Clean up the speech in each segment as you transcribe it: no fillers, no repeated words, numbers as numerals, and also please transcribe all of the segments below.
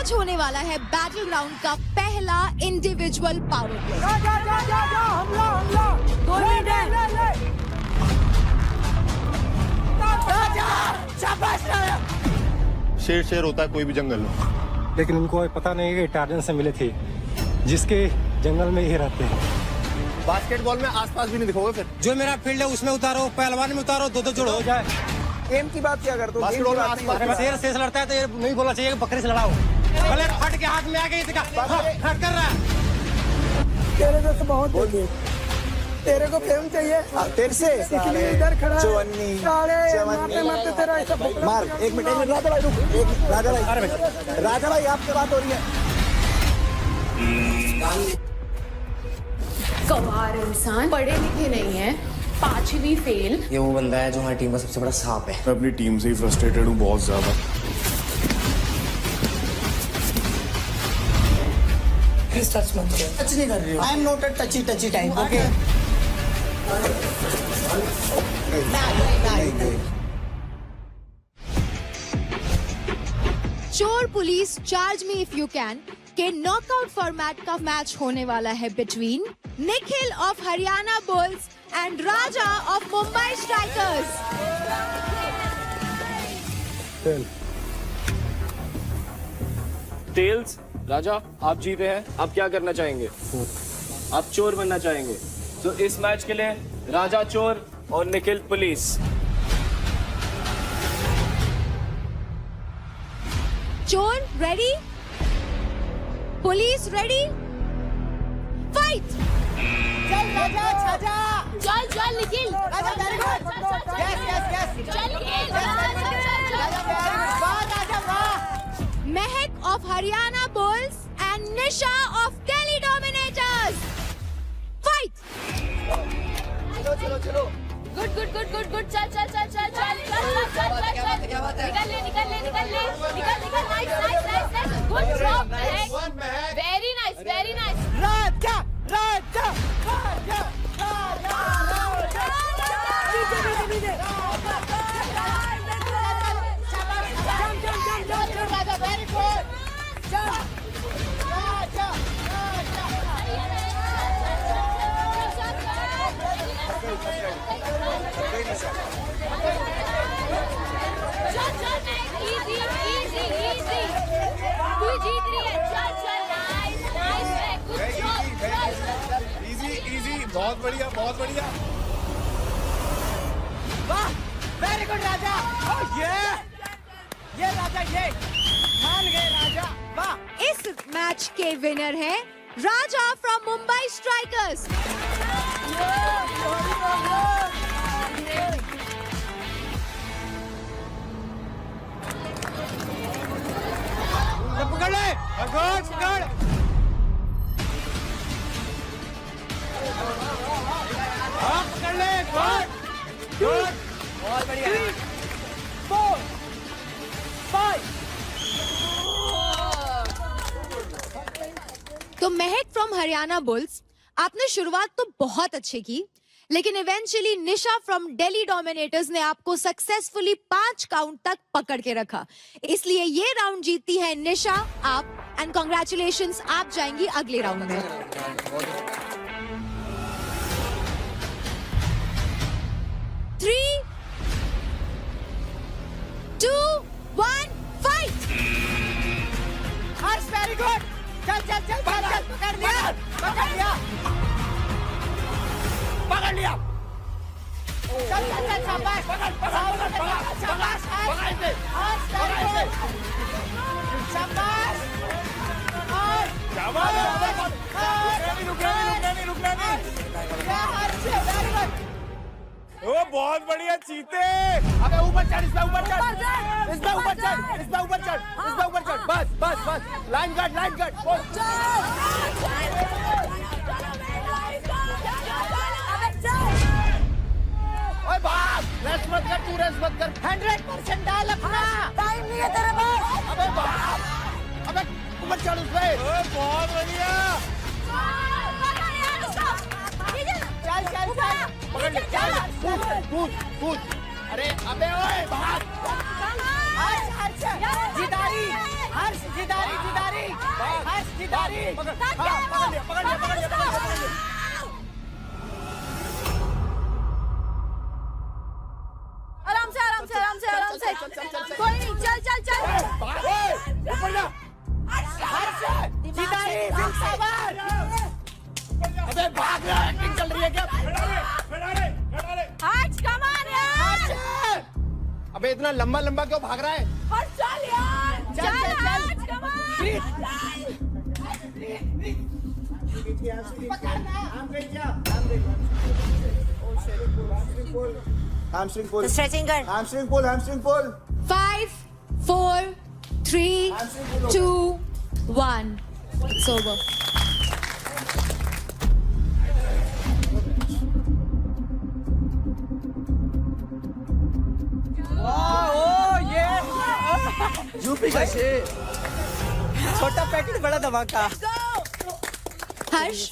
आज होने वाला है बैटल ग्राउंड का पहला इंडिविजुअल पावर प्ले। शेर शेर होता है कोई भी जंगल में, लेकिन उनको पता नहीं कि इटालियन से मिले थे जिसके जंगल में ही रहते हैं। बास्केटबॉल में आसपास भी नहीं दिखोगे फिर। जो मेरा फील्ड है उसमें उतारो, पहलवान में उतारो, दो जोड़ हो जाए। गेम की बात क्या करते हो? बास्केटबॉल में आसपास शेर शेर लड़ता है तो ये नहीं बोलना चाहिए कि बकरी से लड़ाओ। पहले फट के हाथ में आ गई फट कर रहा है। तेरे को तो बहुत बोलिए, तेरे को फेम चाहिए तेरे से इधर खड़ा चवन्नी मारते तेरा ऐसा मार। एक मिनट राजा भाई रुक, एक राजा भाई आपसे बात हो रही है। गंवार इंसान, पढ़े लिखे नहीं है, 5वीं फेल। ये वो बंदा है जो हमारी टीम का सबसे बड़ा सांप है। मैं अपनी टीम से ही फ्रस्ट्रेटेड हूँ बहुत ज्यादा। टच नहीं कर रही, I am not a touchy type. Okay चोर पुलिस charge me if you can के नॉकआउट फॉर्मेट का मैच होने वाला है between Nikhil of Haryana Bulls and Raja of Mumbai Strikers. Tails, Raja आप जीते हैं, आप क्या करना चाहेंगे? आप चोर बनना चाहेंगे, तो इस मैच के लिए राजा चोर और निखिल पुलिस। चोर रेडी, पुलिस रेडी, फाइट। चल राजा, छाजा चल चल Nikhil, Raja very good, yes चल निखिल, वाह राजा वाह। Mahak of Haryana Bulls and Nisha of Delhi Dominators, fight. चलो good good good good good, चल चल चल चल चल चल चल चल, निकल nice, good job Mahak, very nice. Raja very good. Easy, बहुत बढ़िया बहुत बढ़िया। वाह वेरी गुड राजा। ये राजा ये मान गए राजा, वाह। इस मैच के विनर हैं राजा फ्रॉम मुंबई स्ट्राइकर्स। पकड़ ले, पकड़। पकड़ ले, गुड। बहुत बढ़िया। 3, 4, 5। तो महक फ्रॉम हरियाणा बुल्स, आपने शुरुआत तो बहुत अच्छी की, लेकिन eventually Nisha from Delhi dominators ने आपको सक्सेसफुली 5 काउंट तक पकड़ के रखा। इसलिए ये राउंड जीतती है निशा आप, एंड कॉन्ग्रेचुलेशंस, आप जाएंगी अगले राउंड में। 3, 2, 1 फाइट। हर्ष वेरी गुड, चल पकड़ लिया। चल शाबाश, शाबाश हर्ष वेरी गुड, शाबाश ओ बहुत बढ़िया, चीते। अबे ऊपर चढ़, इसमें ऊपर चढ़, बस लाइन गार्ड ओए भाग, रेस्ट मत कर, 100% डाल अपना, टाइम नहीं है तेरे पास। अबे भाग, अबे ऊपर चढ़ उस पे। बहुत बढ़िया। चल कूद। अरे अबे ओए भाग। हर्ष जिदारी आराम से आराम से आराम से आराम से कोई नहीं चल चल चल अबे भाग रहा है, एक्टिंग चल रही है क्या? हट कम ऑन यार अबे इतना लंबा लंबा क्यों भाग रहा है? हट चल यार चल हट कम Hamstring pull. स्ट्रेचिंग कर Hamstring pull. Hamstring pull. 5, 4, 3, 2, 1. It's over. UP का शेर छोटा पैकेट बड़ा धमाका हर्ष,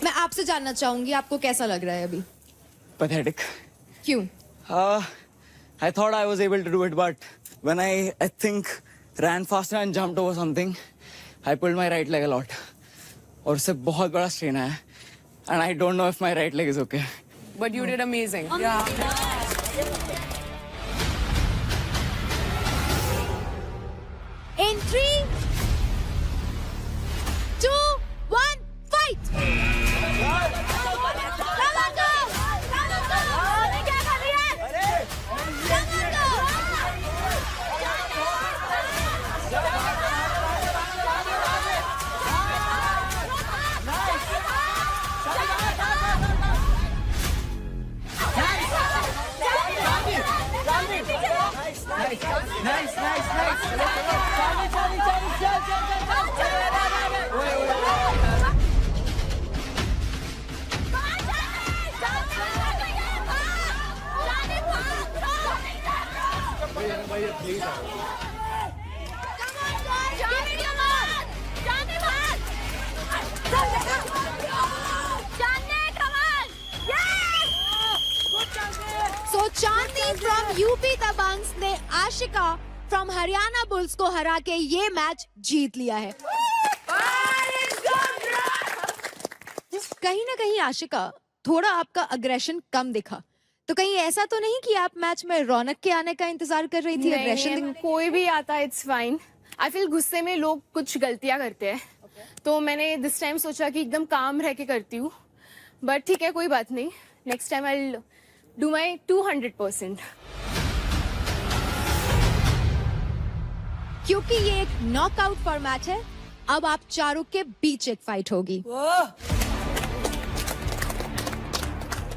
मैं आपसे जानना चाहूंगी आपको कैसा लग रहा है अभी? Pathetic. क्यों? I thought I was able to do it, but when I think ran faster and jumped over something, I pulled my right leg a lot. और उससे बहुत बड़ा strain आया. And I don't know if my right leg is okay. But you did amazing In 3, 2, 1, fight! So Chandni from UP Dabangs ने Ashika from Haryana bulls को हरा के ये मैच जीत लिया है। कहीं ना कहीं आशिका थोड़ा आपका अग्रेशन कम दिखा, तो कहीं ऐसा तो नहीं कि आप मैच में रौनक के आने का इंतजार कर रही थी? अग्रेशन कोई भी आता है इट्स फाइन। आई फील गुस्से में लोग कुछ गलतियां करते हैं, तो मैंने दिस टाइम सोचा कि एकदम काम रह के करती हूँ, बट ठीक है कोई बात नहीं, next time I do my 200%। क्योंकि ये एक नॉकआउट फॉर्मेट है, अब आप चारों के बीच एक फाइट होगी।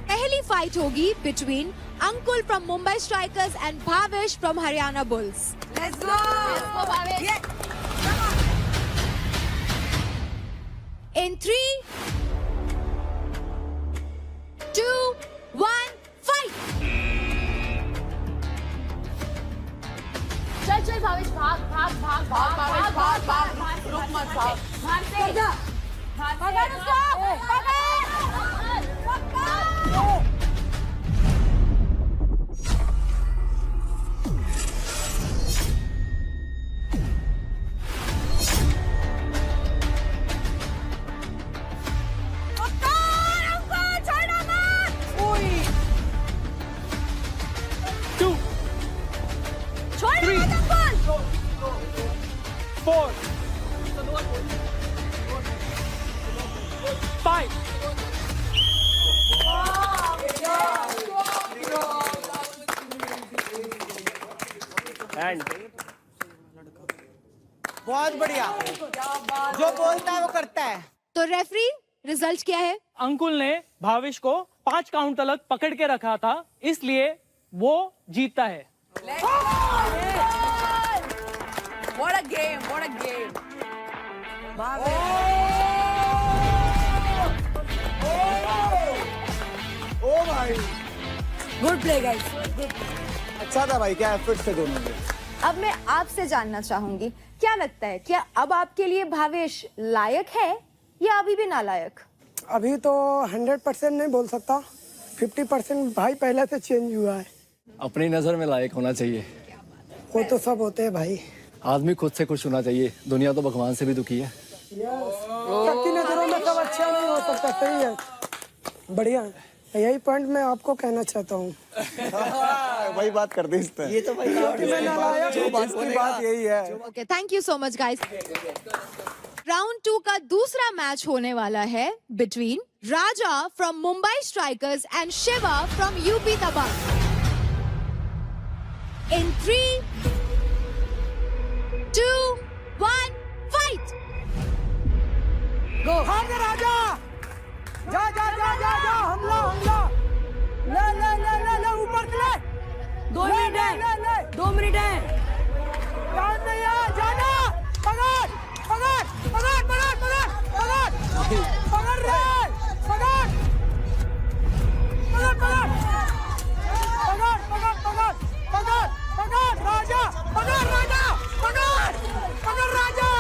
पहली फाइट होगी between Ankul from Mumbai Strikers and Bhavesh from Haryana Bulls. Let's go In 3, 2, 1, fight! चल चल भावेश भाग भाग भाग भाग भावेश भाग भाग भाग रुक मत भाग भाग से पकड़ उसको पकड़ बहुत बढ़िया जो बोलता है वो करता है। तो रेफरी रिजल्ट क्या है? अंकुल ने भावेश को 5 काउंट तक पकड़ के रखा था, इसलिए वो जीतता है। What a game what a game ओ भाई गुड प्ले गाइस अच्छा था भाई, क्या एफर्ट थे दोनों के। अब मैं आपसे जानना चाहूंगी, क्या लगता है क्या अब आपके लिए भावेश लायक है या अभी भी नालायक? अभी तो 100% नहीं बोल सकता, 50% भाई पहले से चेंज हुआ है। अपनी नजर में लायक होना चाहिए। वो तो सब होते हैं भाई। आदमी खुद से खुश होना चाहिए, दुनिया तो भगवान से भी दुखी है। सबकी नजरों में सब अच्छा नहीं हो सकता, सही है, बढ़िया है। यही पॉइंट मैं आपको कहना चाहता हूँ। वही बात कर दी इस पे। ये तो भाई इसकी बात यही है। Okay, thank you so much guys. Round 2 का दूसरा मैच होने वाला है between Raja from Mumbai Strikers and Shiva from UP Dabang. In 3, 2, 1, fight. हार जा राजा, जा जा जा जा जा, हमला हमला, ले ले ले ले ले, ऊपर ले, 2 मिनट है, 2 मिनट है। जान नहीं है, जाना, पकड़ पकड़ पकड़ पकड़ पकड़ पकड़ पकड़ रे, पकड़ पकड़ पकड़ पकड़ पकड़ पकड़ पकड़ पकड़ राजा, पकड़ राजा, पकड़ पकड़ राजा,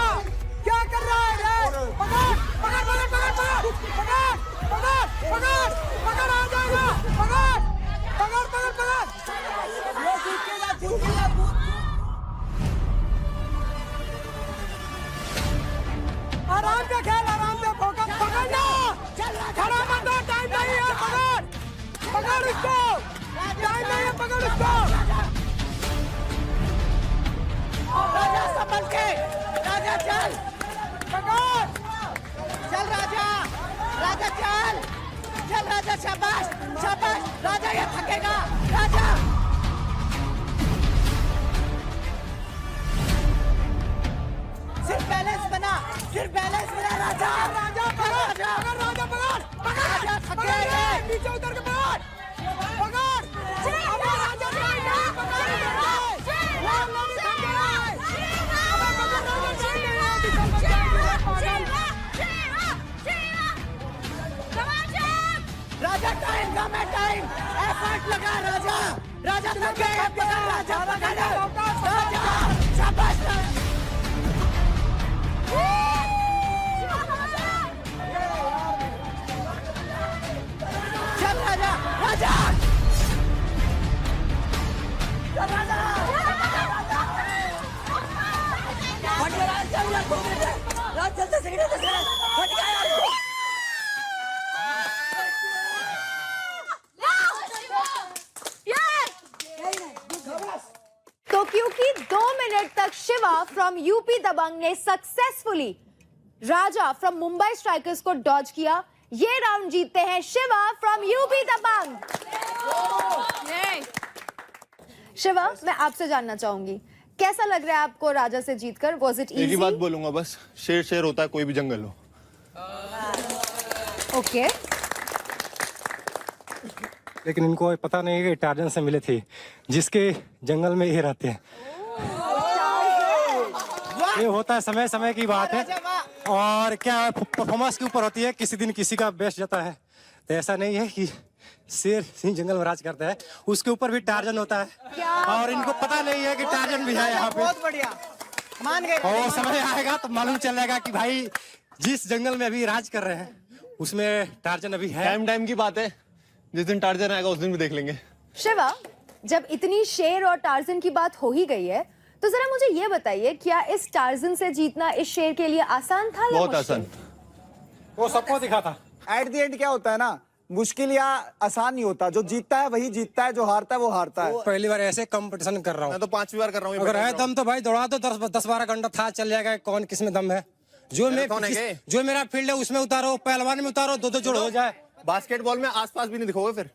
क्या कर रहा है रे, पकड़ पकड़ पकड़ पकड़ पकड़ पकड़ पकड़ पकड़ पकड़, आ जाएगा, पकड़ पकड़ पकड़ पकड़, ये जीतेगा जीतेगा। आराम से खेल, आराम से फोकस, पकड़ना, खड़ा मत हो, टाइम नहीं है, पकड़ पकड़ उसको, टाइम नहीं है, पकड़ उसको। राजा संभल के, राजा चल, पकड़, चल राजा, राजा चल, चल राजा, शाबाश शाबाश राजा, ये थकेगा राजा। सिर्फ बैलेंस बना, सिर्फ बैलेंस बना राजा, राजा पकड़, राजा राजा पकड़ पकड़, राजा थकेगा, नीचे उतर के पकड़ पकड़, अबे राजा नहीं पकड़, राजा टाइम कम है, टाइम एफर्ट लगा राजा, राजा थक गए, पकड़ राजा, पकड़ राजा, शाबाश चल राजा, राजा चल राजा, हट गया राजा, चल यार, 2 मिनट है राजा, चलते सेकंड हट गया यार। तो क्योंकि 2 मिनट तक शिवा फ्रॉम यूपी दबंग ने successfully Raja from Mumbai strikers को डॉज किया, ये राउंड जीतते हैं शिवा फ्रॉम यूपी दबंग। शिवा, मैं आपसे जानना चाहूंगी, कैसा लग रहा है आपको राजा से जीतकर? Was it easy? एक ही बात बोलूंगा बस, शेर शेर होता है, कोई भी जंगल हो। ओके, लेकिन इनको पता नहीं है कि टार्जन से मिले थे, जिसके जंगल में ये रहते हैं। ये होता है, समय समय की बात है, और क्या परफॉर्मेंस के ऊपर होती है, किसी दिन किसी का बेस्ट जाता है। तो ऐसा नहीं है कि शेर सिंह जंगल में राज करता है, उसके ऊपर भी टार्जन होता है, और इनको पता नहीं है कि टार्जन भी है यहाँ पे। बहुत बढ़िया, मान गए। और समय आएगा तो मालूम चलेगा कि भाई जिस जंगल में अभी राज कर रहे हैं उसमें टार्जन अभी है। टाइम की बात है, जिस दिन टार्जन आएगा उस दिन भी देख लेंगे। शिवा, जब इतनी शेर और टार्जन की बात हो ही गई है, तो जरा मुझे ये बताइए, क्या इस टार्जन से जीतना इस शेर के लिए आसान था या बहुत मुश्किल? आसान। वो सबको दिखा था। एट द एंड क्या होता है ना, मुश्किल या आसान नहीं होता, जो जीतता है वही जीतता है, जो हारता है वो हारता है। पहली बार ऐसे कंपटीशन कर रहा हूँ, मैं तो 5वीं बार कर रहा हूँ। अगर है दम तो भाई दौड़ा दो, 10-12 घंटा था चल जाएगा, कौन किस में दम है। जो मेरा फील्ड है उसमें उतारो, पहलवान में उतारो, 2-2 जोड़ हो जाए। बास्केटबॉल में आसपास भी नहीं दिखोगे फिर।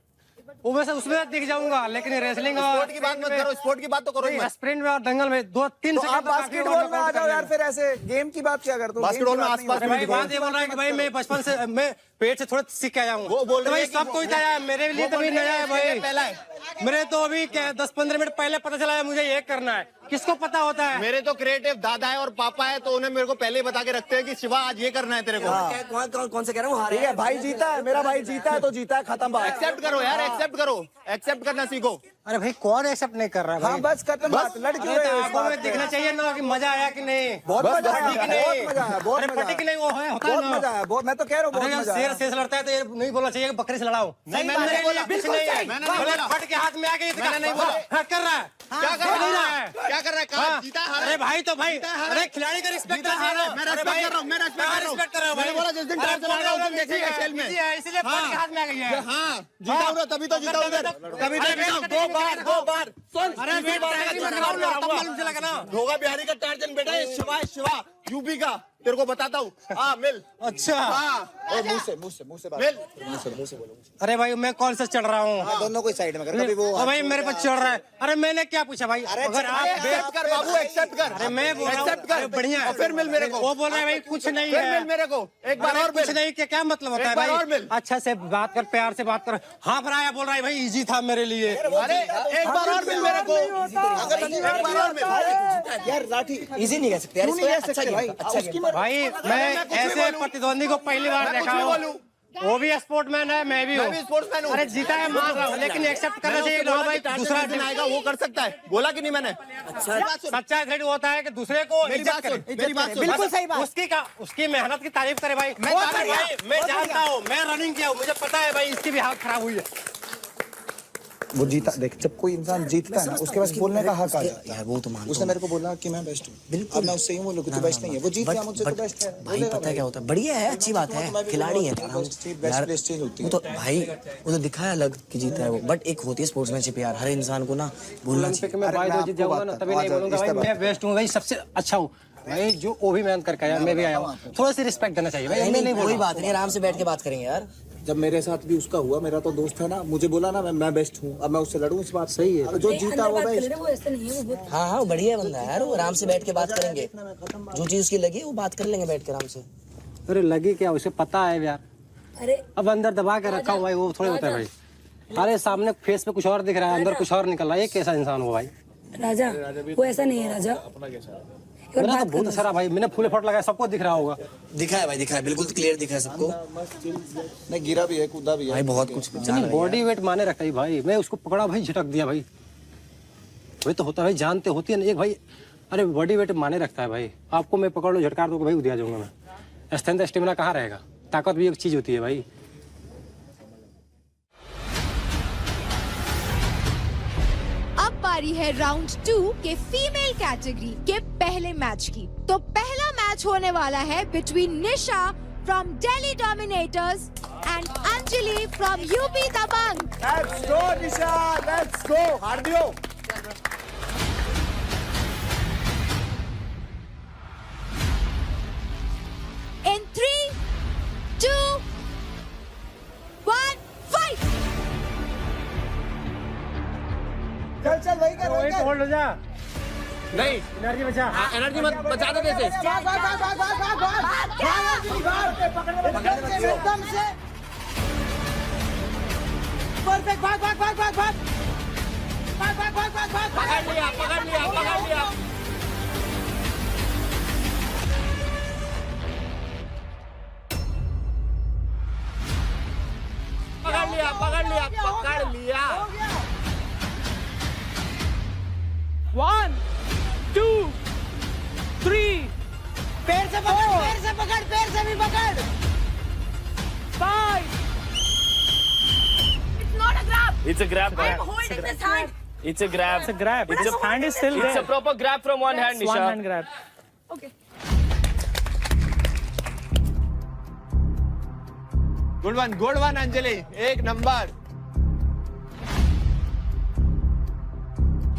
वो वैसे उसमें दिख जाऊंगा, लेकिन रेसलिंग और स्पोर्ट की बात मत करो, स्पोर्ट की बात तो करो ही मत। स्प्रिंट में और दंगल में 2-3 तो आप बास्केटबॉल में आ जाओ यार, फिर ऐसे गेम की बात क्या करते हो? बास्केटबॉल में आसपास भाई बात ये बोल रहा है कि भाई मैं बचपन से मैं पेट से थोड़ा सीख के आया हूँ। वो बोल तो रहे भाई हैं कि सबको नया है, मेरे लिए तो भी नया है भाई। पहला है, मेरे तो अभी 10-15 मिनट पहले पता चला है मुझे ये करना है। किसको पता होता है? मेरे तो क्रिएटिव दादा है और पापा है, तो उन्हें मेरे को पहले ही बता के रखते हैं कि शिवा आज ये करना है तेरे को। कौन से कह रहा हूँ? ठीक है, भाई जीता है, मेरा भाई जीता है तो जीता है, खत्म बात। एक्सेप्ट करो यार, एक्सेप्ट करो, एक्सेप्ट करना सीखो। अरे भाई कौन एक्सेप्ट नहीं कर रहा है हाँ भाई? बस खत्म बात, लड़की अरे तो आंखों में दिखना चाहिए ना कि मजा आया कि नहीं। बहुत मजा आया, फटी कि नहीं? बहुत मजा आया, बहुत अरे मजा फटी कि आया। नहीं वो है होता है बहुत ना। मजा आया, बहुत, मैं तो कह रहा हूँ अरे बहुत जब मजा शेर आया। शेर से लड़ता है तो ये नहीं बोलना चाहिए कि बकरी से लड़ाओ। नहीं, मैंने नहीं बोला, कुछ बिल्कुल नहीं सही, है। मैंने नहीं बोले बोला। फट के हाथ में आ गई मैंने नहीं बोला। हाँ, कर रहा है। क्या कर नहीं रहा रहा है? है। क्या कर रहा है? कहा हाँ। जीता हारा अरे भाई तो भाई जीता हारा। अरे खिलाड़ी का रिस्पेक्ट जीता हारा। मैं respect कर रहा हूँ, मैं respect कर रहा हूँ। मैंने बोला जिस दिन टायर चलाएगा उस दिन देखेगा खेल में। इसलिए फट के हाथ में आ गई है। हाँ जीता उधर, तभी तो जीता उधर, तभी तो जीता। दो बार अरे वेट मालूम चला का ना। घोगा बिहारी का टार्जन बेटा है, शिवा यूपी का, तेरे को बताता हूँ। हाँ मिल। अच्छा हाँ और मुंह से बात, मिल। मुंह से बोलो। अरे भाई मैं कौन सा चढ़ रहा हूँ? हाँ, दोनों को साइड में कर, कभी वो ओ भाई मेरे पर चढ़ रहा है। अरे मैंने क्या पूछा भाई? अगर आप एक्सेप्ट कर बाबू, एक्सेप्ट कर। अरे मैं बोल रहा हूँ एक्सेप्ट कर, अरे बढ़िया है। और फिर मिल मेरे को। वो बोल रहा है भाई कुछ नहीं फिर है। मिल मेरे को, एक बार अरे और कुछ मिल। नहीं, क्या मतलब होता है एक बार और भाई? मिल। अच्छा से बात कर, प्यार से बात कर। हाँ भराया बोल रहा है भाई इजी था मेरे लिए। अरे एक बार और मिल मेरे को, एक बार और मिल। यार लाठी इजी नहीं कह सकते यार, क्यों नहीं कह अच्छा सकते गेम भाई? था, अच्छा गेम था। भाई मैं ऐसे प्रतिद्वंदी को पहली बार देखा हूँ। वो भी स्पोर्टमैन है, मैं भी हूँ। मैं भी स्पोर्ट्समैन हूँ। अरे जीता है मान रहा हूँ, लेकिन एक्सेप्ट करना चाहिए लो भाई। दूसरा दिन आएगा वो कर सकता है, बोला कि नहीं मैंने? सच्चा एथलीट होता है कि दूसरे को मेरी इज्जत बात करे। सुन, मेरी बात सुन। बिल्कुल सही बात। उसकी मेहनत की तारीफ करे भाई। मैं तारीफ- भाई मैं जानता हूँ, मैं रनिंग किया हूँ, मुझे पता है भाई इसकी भी हालत खराब हुई है। वो जीता, देख जब कोई इंसान जीतता है ना उसके पास बोलने का हक आ जाता है। यार वो तो मानता उसने हूँ। मेरे को बोला कि मैं बेस्ट हूँ, बिल्कुल। अब मैं उससे यूँ बोलूँ कि तू बेस्ट नहीं है। वो जीत गया मुझसे, तो बेस्ट है। भाई पता है क्या होता है, बढ़िया है, अच्छी बात है, खिलाड़ी है बेस्ट प्लेस चेंज होती वो है। तो भाई वो तो दिखाया अलग कि जीता है वो, बट एक होती है स्पोर्ट्समैनशिप यार, हर इंसान को ना बोलना चाहिए। मैं भाई मैं तो जीत आपको जाऊंगा ना, बात तभी नहीं करता हूँ, बोलूंगा भाई आज मैं बेस्ट हूँ भाई, सबसे अच्छा हूँ भाई। जो वो भी मेहनत करके आया, मैं भी आया हूँ, थोड़ा सी रिस्पेक्ट देना चाहिए भाई। मैं नहीं कोई बोल बात नहीं, आराम से बैठ के बात करेंगे यार। जब मेरे साथ भी उसका हुआ, मेरा तो दोस्त है ना, मुझे बोला ना मैं बेस्ट हूँ, अब मैं उससे लड़ूं, इस बात सही है। जो जीता वो बेस्ट। हाँ हाँ बढ़िया बंदा है यार, वो आराम से बैठ के बात करेंगे, जो चीज उसकी लगी वो बात कर लेंगे बैठ के आराम से। अरे लगी क्या, उसे पता है यार। अब अंदर दबा के रखा हुआ भाई, वो थोड़ी होता है भाई। अरे सामने फेस पे कुछ और दिख रहा है, अंदर कुछ और निकल रहा है। ये कैसा इंसान हो भाई? राजा वो ऐसा नहीं है राजा। मेरा तो बहुत सारा भाई, मैंने फूले फट लगाया, सबको दिख रहा होगा। दिखा है भाई, दिखा है, बिल्कुल क्लियर दिखा है सबको। नहीं गिरा भी है, कूदा भी है भाई बहुत कुछ जान रहे हैं बॉडी वेट माने रखता है भाई। मैं उसको पकड़ा भाई, झटक दिया भाई। वही तो होता है भाई, जानते होती है ना एक भाई। अरे बॉडी वेट माने रखता है भाई। आपको मैं पकड़ लो, झटकार दो भाई, उदिया जाऊंगा मैं। स्ट्रेंथ स्टेमिना कहाँ रहेगा? ताकत भी एक चीज होती है भाई। अब बारी है राउंड 2 के फीमेल कैटेगरी के पहले मैच की। तो पहला मैच होने वाला है between Nisha from Delhi Dominators and Anjali from UP Dabang. Let's go Nisha, let's go. हार दियो। In 3, 2, 1, fight! चल वही कर, वही कर। होल्ड हो जा, नहीं एनर्जी बचा। एनर्जी मत बचा दे जैसे। एकदम से परफेक्ट, भाग भाग भाग भाग भाग भाग भाग भाग भाग भाग। पकड़ लिया, पकड़ लिया, पकड़ लिया। पकड़ लिया, पकड़ लिया, पकड़ लिया। 1, 2, 3, पैर से पकड़, पैर से पकड़, पैर से भी पकड़। 5. It's not a grab. It's a grab. I'm holding this hand. It's a grab. It's a grab. It's a hand is still It's a there. proper grab from one hand, One Nisha. hand grab. Okay. Good one Anjali, एक number.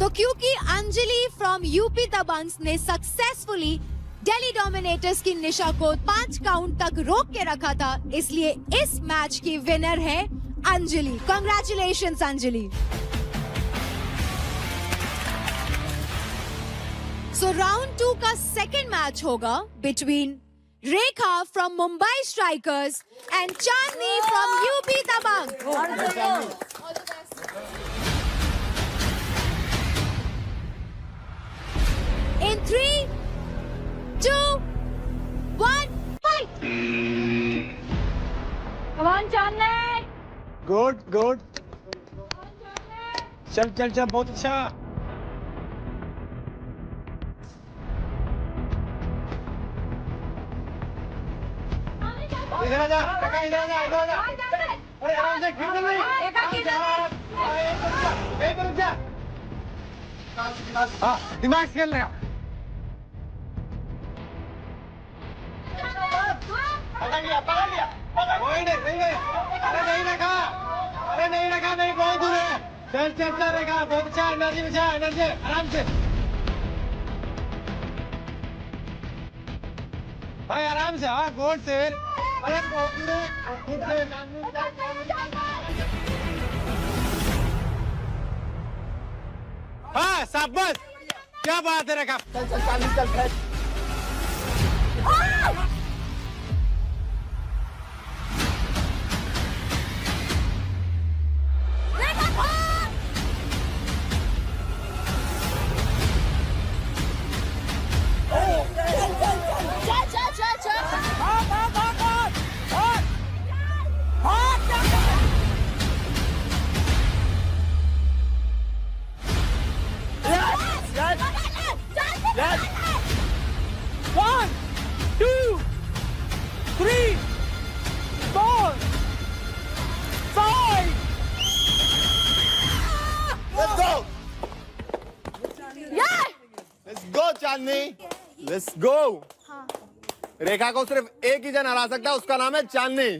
तो क्योंकि Anjali from UP Dabangs ने successfully Delhi dominators की निशा को 5 count तक रोक के रखा था, इसलिए इस मैच की विनर है Anjali. Congratulations Anjali. So round 2 का सेकंड मैच होगा between Rekha from Mumbai Strikers and Chandni from UP Dabang. In 3, 2, 1, fight! Come on, Channe. Good good. चल चल चल, बहुत अच्छा। इधर आ जा, इधर आ जा, इधर आ जा। अरे आराम से, गिर नहीं। एक रुक जा। हाँ, दिमाग से खेल रहे हो। पकड़ लिया, पकड़ लिया। नहीं नहीं, अरे नहीं रखा, अरे नहीं रखा, नहीं, बहुत दूर है। चल चल चल, रेखा, बहुत अच्छा, एनर्जी बचा, एनर्जी, आराम से भाई, आराम से। हाँ, गोल से। अरे बहुत दूर है, खुद से। हाँ, शाबाश, क्या बात है रेखा। चल चल, चांदनी चल, खेल। One, 2, 3, 4, 5. Let's go. Let's go, Chandni. Let's go. रेखा को सिर्फ एक ही जन हरा सकता है, उसका नाम है चांदनी।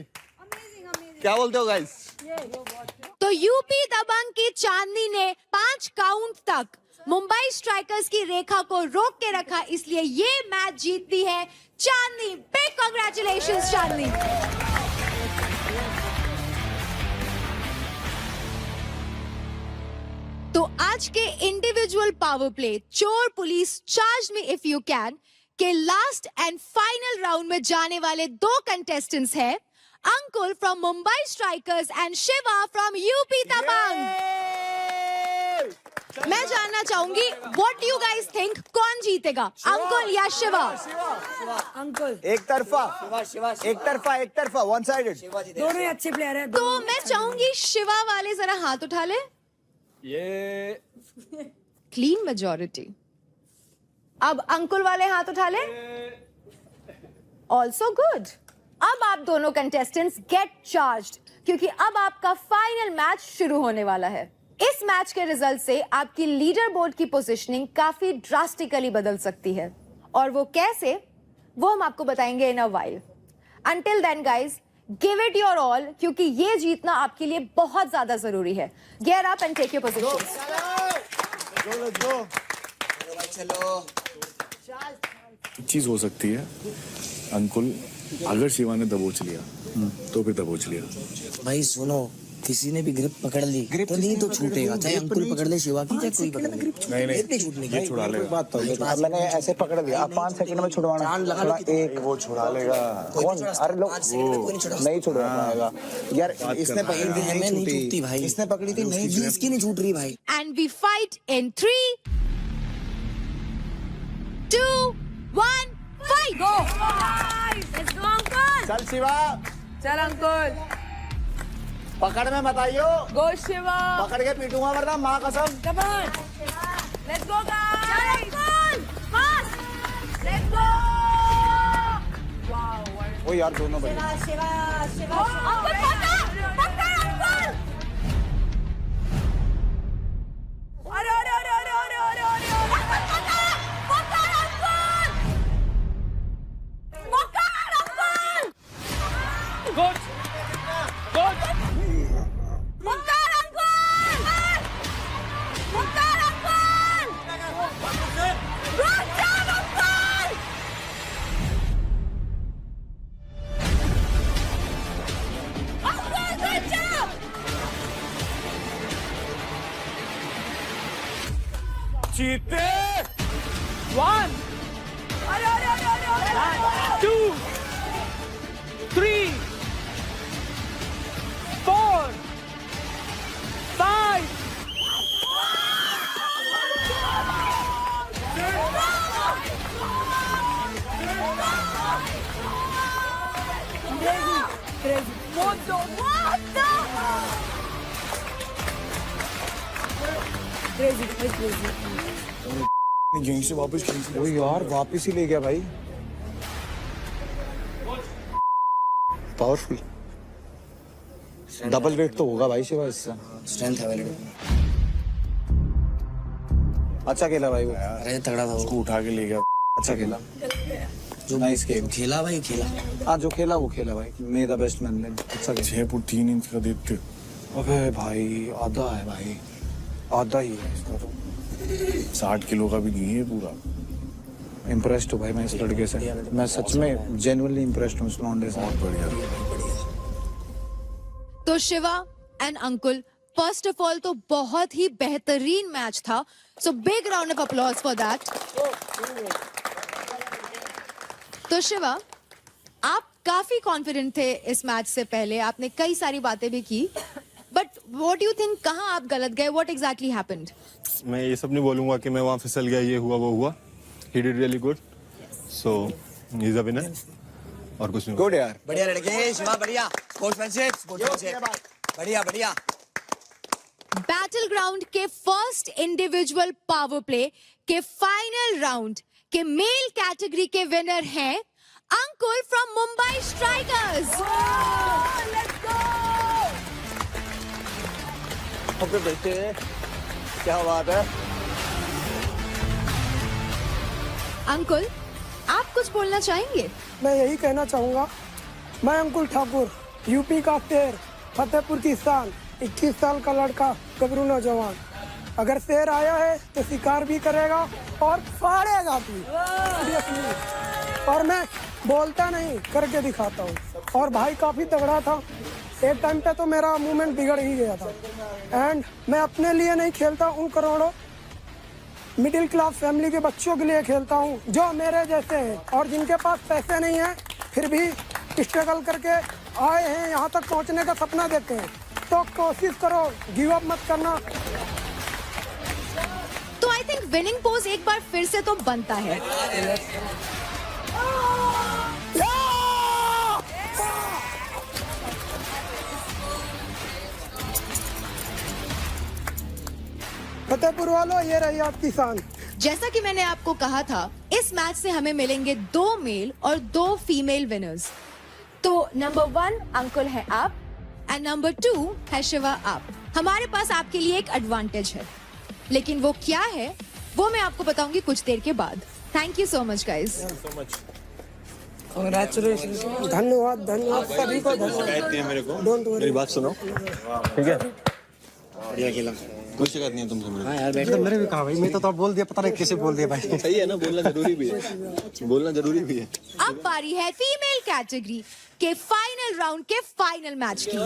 क्या बोलते हो गाइस? तो यूपी दबंग की चांदनी ने 5 काउंट तक मुंबई स्ट्राइकर्स की रेखा को रोक के रखा, इसलिए ये मैच जीतती है चांदनी। बिग कांग्रेचुलेशंस चांदनी। तो आज के इंडिविजुअल पावर प्ले चोर पुलिस चार्ज में इफ यू कैन के लास्ट एंड फाइनल राउंड में जाने वाले 2 कंटेस्टेंट्स हैं Ankul from Mumbai Strikers and Shiva from UP Dabang. मैं जानना चाहूंगी what do you guys think, कौन जीतेगा, अंकुल या शिवा? अंकुल। एक तरफा, एक तरफा, एक तरफा, वन साइडेड। दोनों ही अच्छे प्लेयर हैं। तो मैं चाहूंगी शिवा वाले जरा हाथ उठा ले। ये क्लीन मेजॉरिटी। अब अंकुल वाले हाथ उठा ले। Also good. अब आप दोनों कंटेस्टेंट्स गेट चार्ज्ड, क्योंकि अब आपका फाइनल मैच शुरू होने वाला है। इस मैच के रिजल्ट से आपकी लीडर बोर्ड की पोजीशनिंग काफी ड्रास्टिकली बदल सकती है, और वो कैसे, वो हम आपको बताएंगे in a while. Until then guys, give it your all, क्योंकि ये जीतना आपके लिए बहुत ज्यादा जरूरी है। Get up and take your positions. चलो। चीज हो सकती है अंकुल, अगर शिवा ने दबोच लिया तो फिर दबोच लिया। भाई सुनो, किसी ने भी ग्रिप पकड़ ली तो नहीं तो छूटेगा, चाहे अंकुल पकड़ ले शिवा की, चाहे कोई पकड़ ले। नहीं छूटने ये छुड़ा लेगा। बात तो मैंने ऐसे पकड़ लिया, आप 5 सेकंड में छुड़वाना। जान लगा लो कि एक वो छुड़ा लेगा। कौन? अरे लोग नहीं छुड़ा पाएगा यार। इसने पकड़ी थी, नहीं छूटी भाई। इसने पकड़ी थी, नहीं जी, इसकी नहीं छूट रही भाई। And we fight in 3, 2, 1, fight. Go let's go uncle. चल शिवा, चल अंकल। पकड़ में मत आइयो। गो शिवा। पकड़ के पीटूंगा वरना, माँ कसम। Come on let's go guys. चल Ankul fast let's go. Wow वो यार दोनों भाई। अंकल पकड़ पकड़ अंकल। अरे अरे अरे अरे अरे अरे अरे पकड़ पकड़ अंकल, पकड़ अंकल। Good good. पकड़ अंकल, पकड़ अंकल। रुक जा अंकल। अंकल रुक जा। जीते। 1, अरे अरे अरे अरे अरे 2, 3, 4, 5. What the? यहीं से वापस खींच ओ यार वापस ही ले गया भाई पावरफुल डबल वेट तो होगा भाई शिवा इससे स्ट्रेंथ है वाले में। अच्छा खेला भाई वो अरे तगड़ा था उसको वो। उठा के ले गया अच्छा खेला जो नाइस गेम खेला भाई खेला। हाँ जो खेला वो खेला भाई मे द बेस्ट मैन अच्छा खेला 6 फुट 3 इंच का देखते अबे भाई आधा है भाई आधा ही है इसका तो 60 किलो का भी नहीं है पूरा। इम्प्रेस्ड हूँ भाई मैं इस लड़के से मैं सच में जेन्युइनली इम्प्रेस्ड हूँ इस लौंडे से तो Shiva and Ankul, first of all तो बहुत ही बेहतरीन मैच था, so big round of applause for that. तो शिवा, आप काफी कॉन्फिडेंट थे इस मैच से पहले, आपने कई सारी बातें भी की, but what do you think, कहाँ आप गलत गए, व्हाट एग्जैक्टली हैपेंड? मैं ये सब नहीं बोलूंगा कि मैं वहां फिसल गया, ये हुआ वो हुआ। He did really good, so he is a winner और कुछ नहीं। गुड यार बढ़िया लड़के शिवा बढ़िया स्पोर्ट्समैनशिप बढ़िया बढ़िया। बैटल ग्राउंड के फर्स्ट इंडिविजुअल पावर प्ले के फाइनल राउंड के मेल कैटेगरी के विनर हैं Ankul from Mumbai Strikers. Okay बेटे क्या बात है अंकुल, आप कुछ बोलना चाहेंगे? मैं यही कहना चाहूँगा, मैं अंकुल ठाकुर, यूपी का शेर, फतेहपुर की शान, 21 साल का लड़का, गबरू नौजवान। अगर शेर आया है तो शिकार भी करेगा और फाड़ेगा भी। और मैं बोलता नहीं, करके दिखाता हूँ। और भाई काफी तगड़ा था, एक टाइम पे तो मेरा मूवमेंट बिगड़ ही गया था। एंड मैं अपने लिए नहीं खेलता, उन करोड़ों मिडिल क्लास फैमिली के बच्चों के लिए खेलता हूँ जो मेरे जैसे हैं और जिनके पास पैसे नहीं हैं, फिर भी स्ट्रगल करके आए हैं, यहाँ तक पहुँचने का सपना देखते हैं। तो कोशिश करो, गिव अप मत करना। तो आई थिंक विनिंग पोज एक बार फिर से तो बनता है। फतेहपुर वालों, ये रही आपकी शान। जैसा कि मैंने आपको कहा था, इस मैच से हमें मिलेंगे 2 मेल और 2 फीमेल विनर्स। तो नंबर 1 अंकुल है आप एंड नंबर 2 है शिवा आप। हमारे पास आपके लिए एक एडवांटेज है, लेकिन वो क्या है वो मैं आपको बताऊंगी कुछ देर के बाद। Thank you so much guys. Congratulation, धन्यवाद धन्यवाद सभी को, धन्यवाद। मेरे को डोंट वरी, मेरी बात सुनो, ठीक है? बढ़िया खेला। कोई शिकायत नहीं है तुमसे मेरे। हाँ यार बैठ तो मेरे भी कहा भाई, मैं तो बोल दिया, पता नहीं कैसे बोल दिया भाई। सही है ना, बोलना जरूरी भी है, बोलना जरूरी भी है। अब बारी है फीमेल कैटेगरी के फाइनल राउंड के फाइनल मैच की।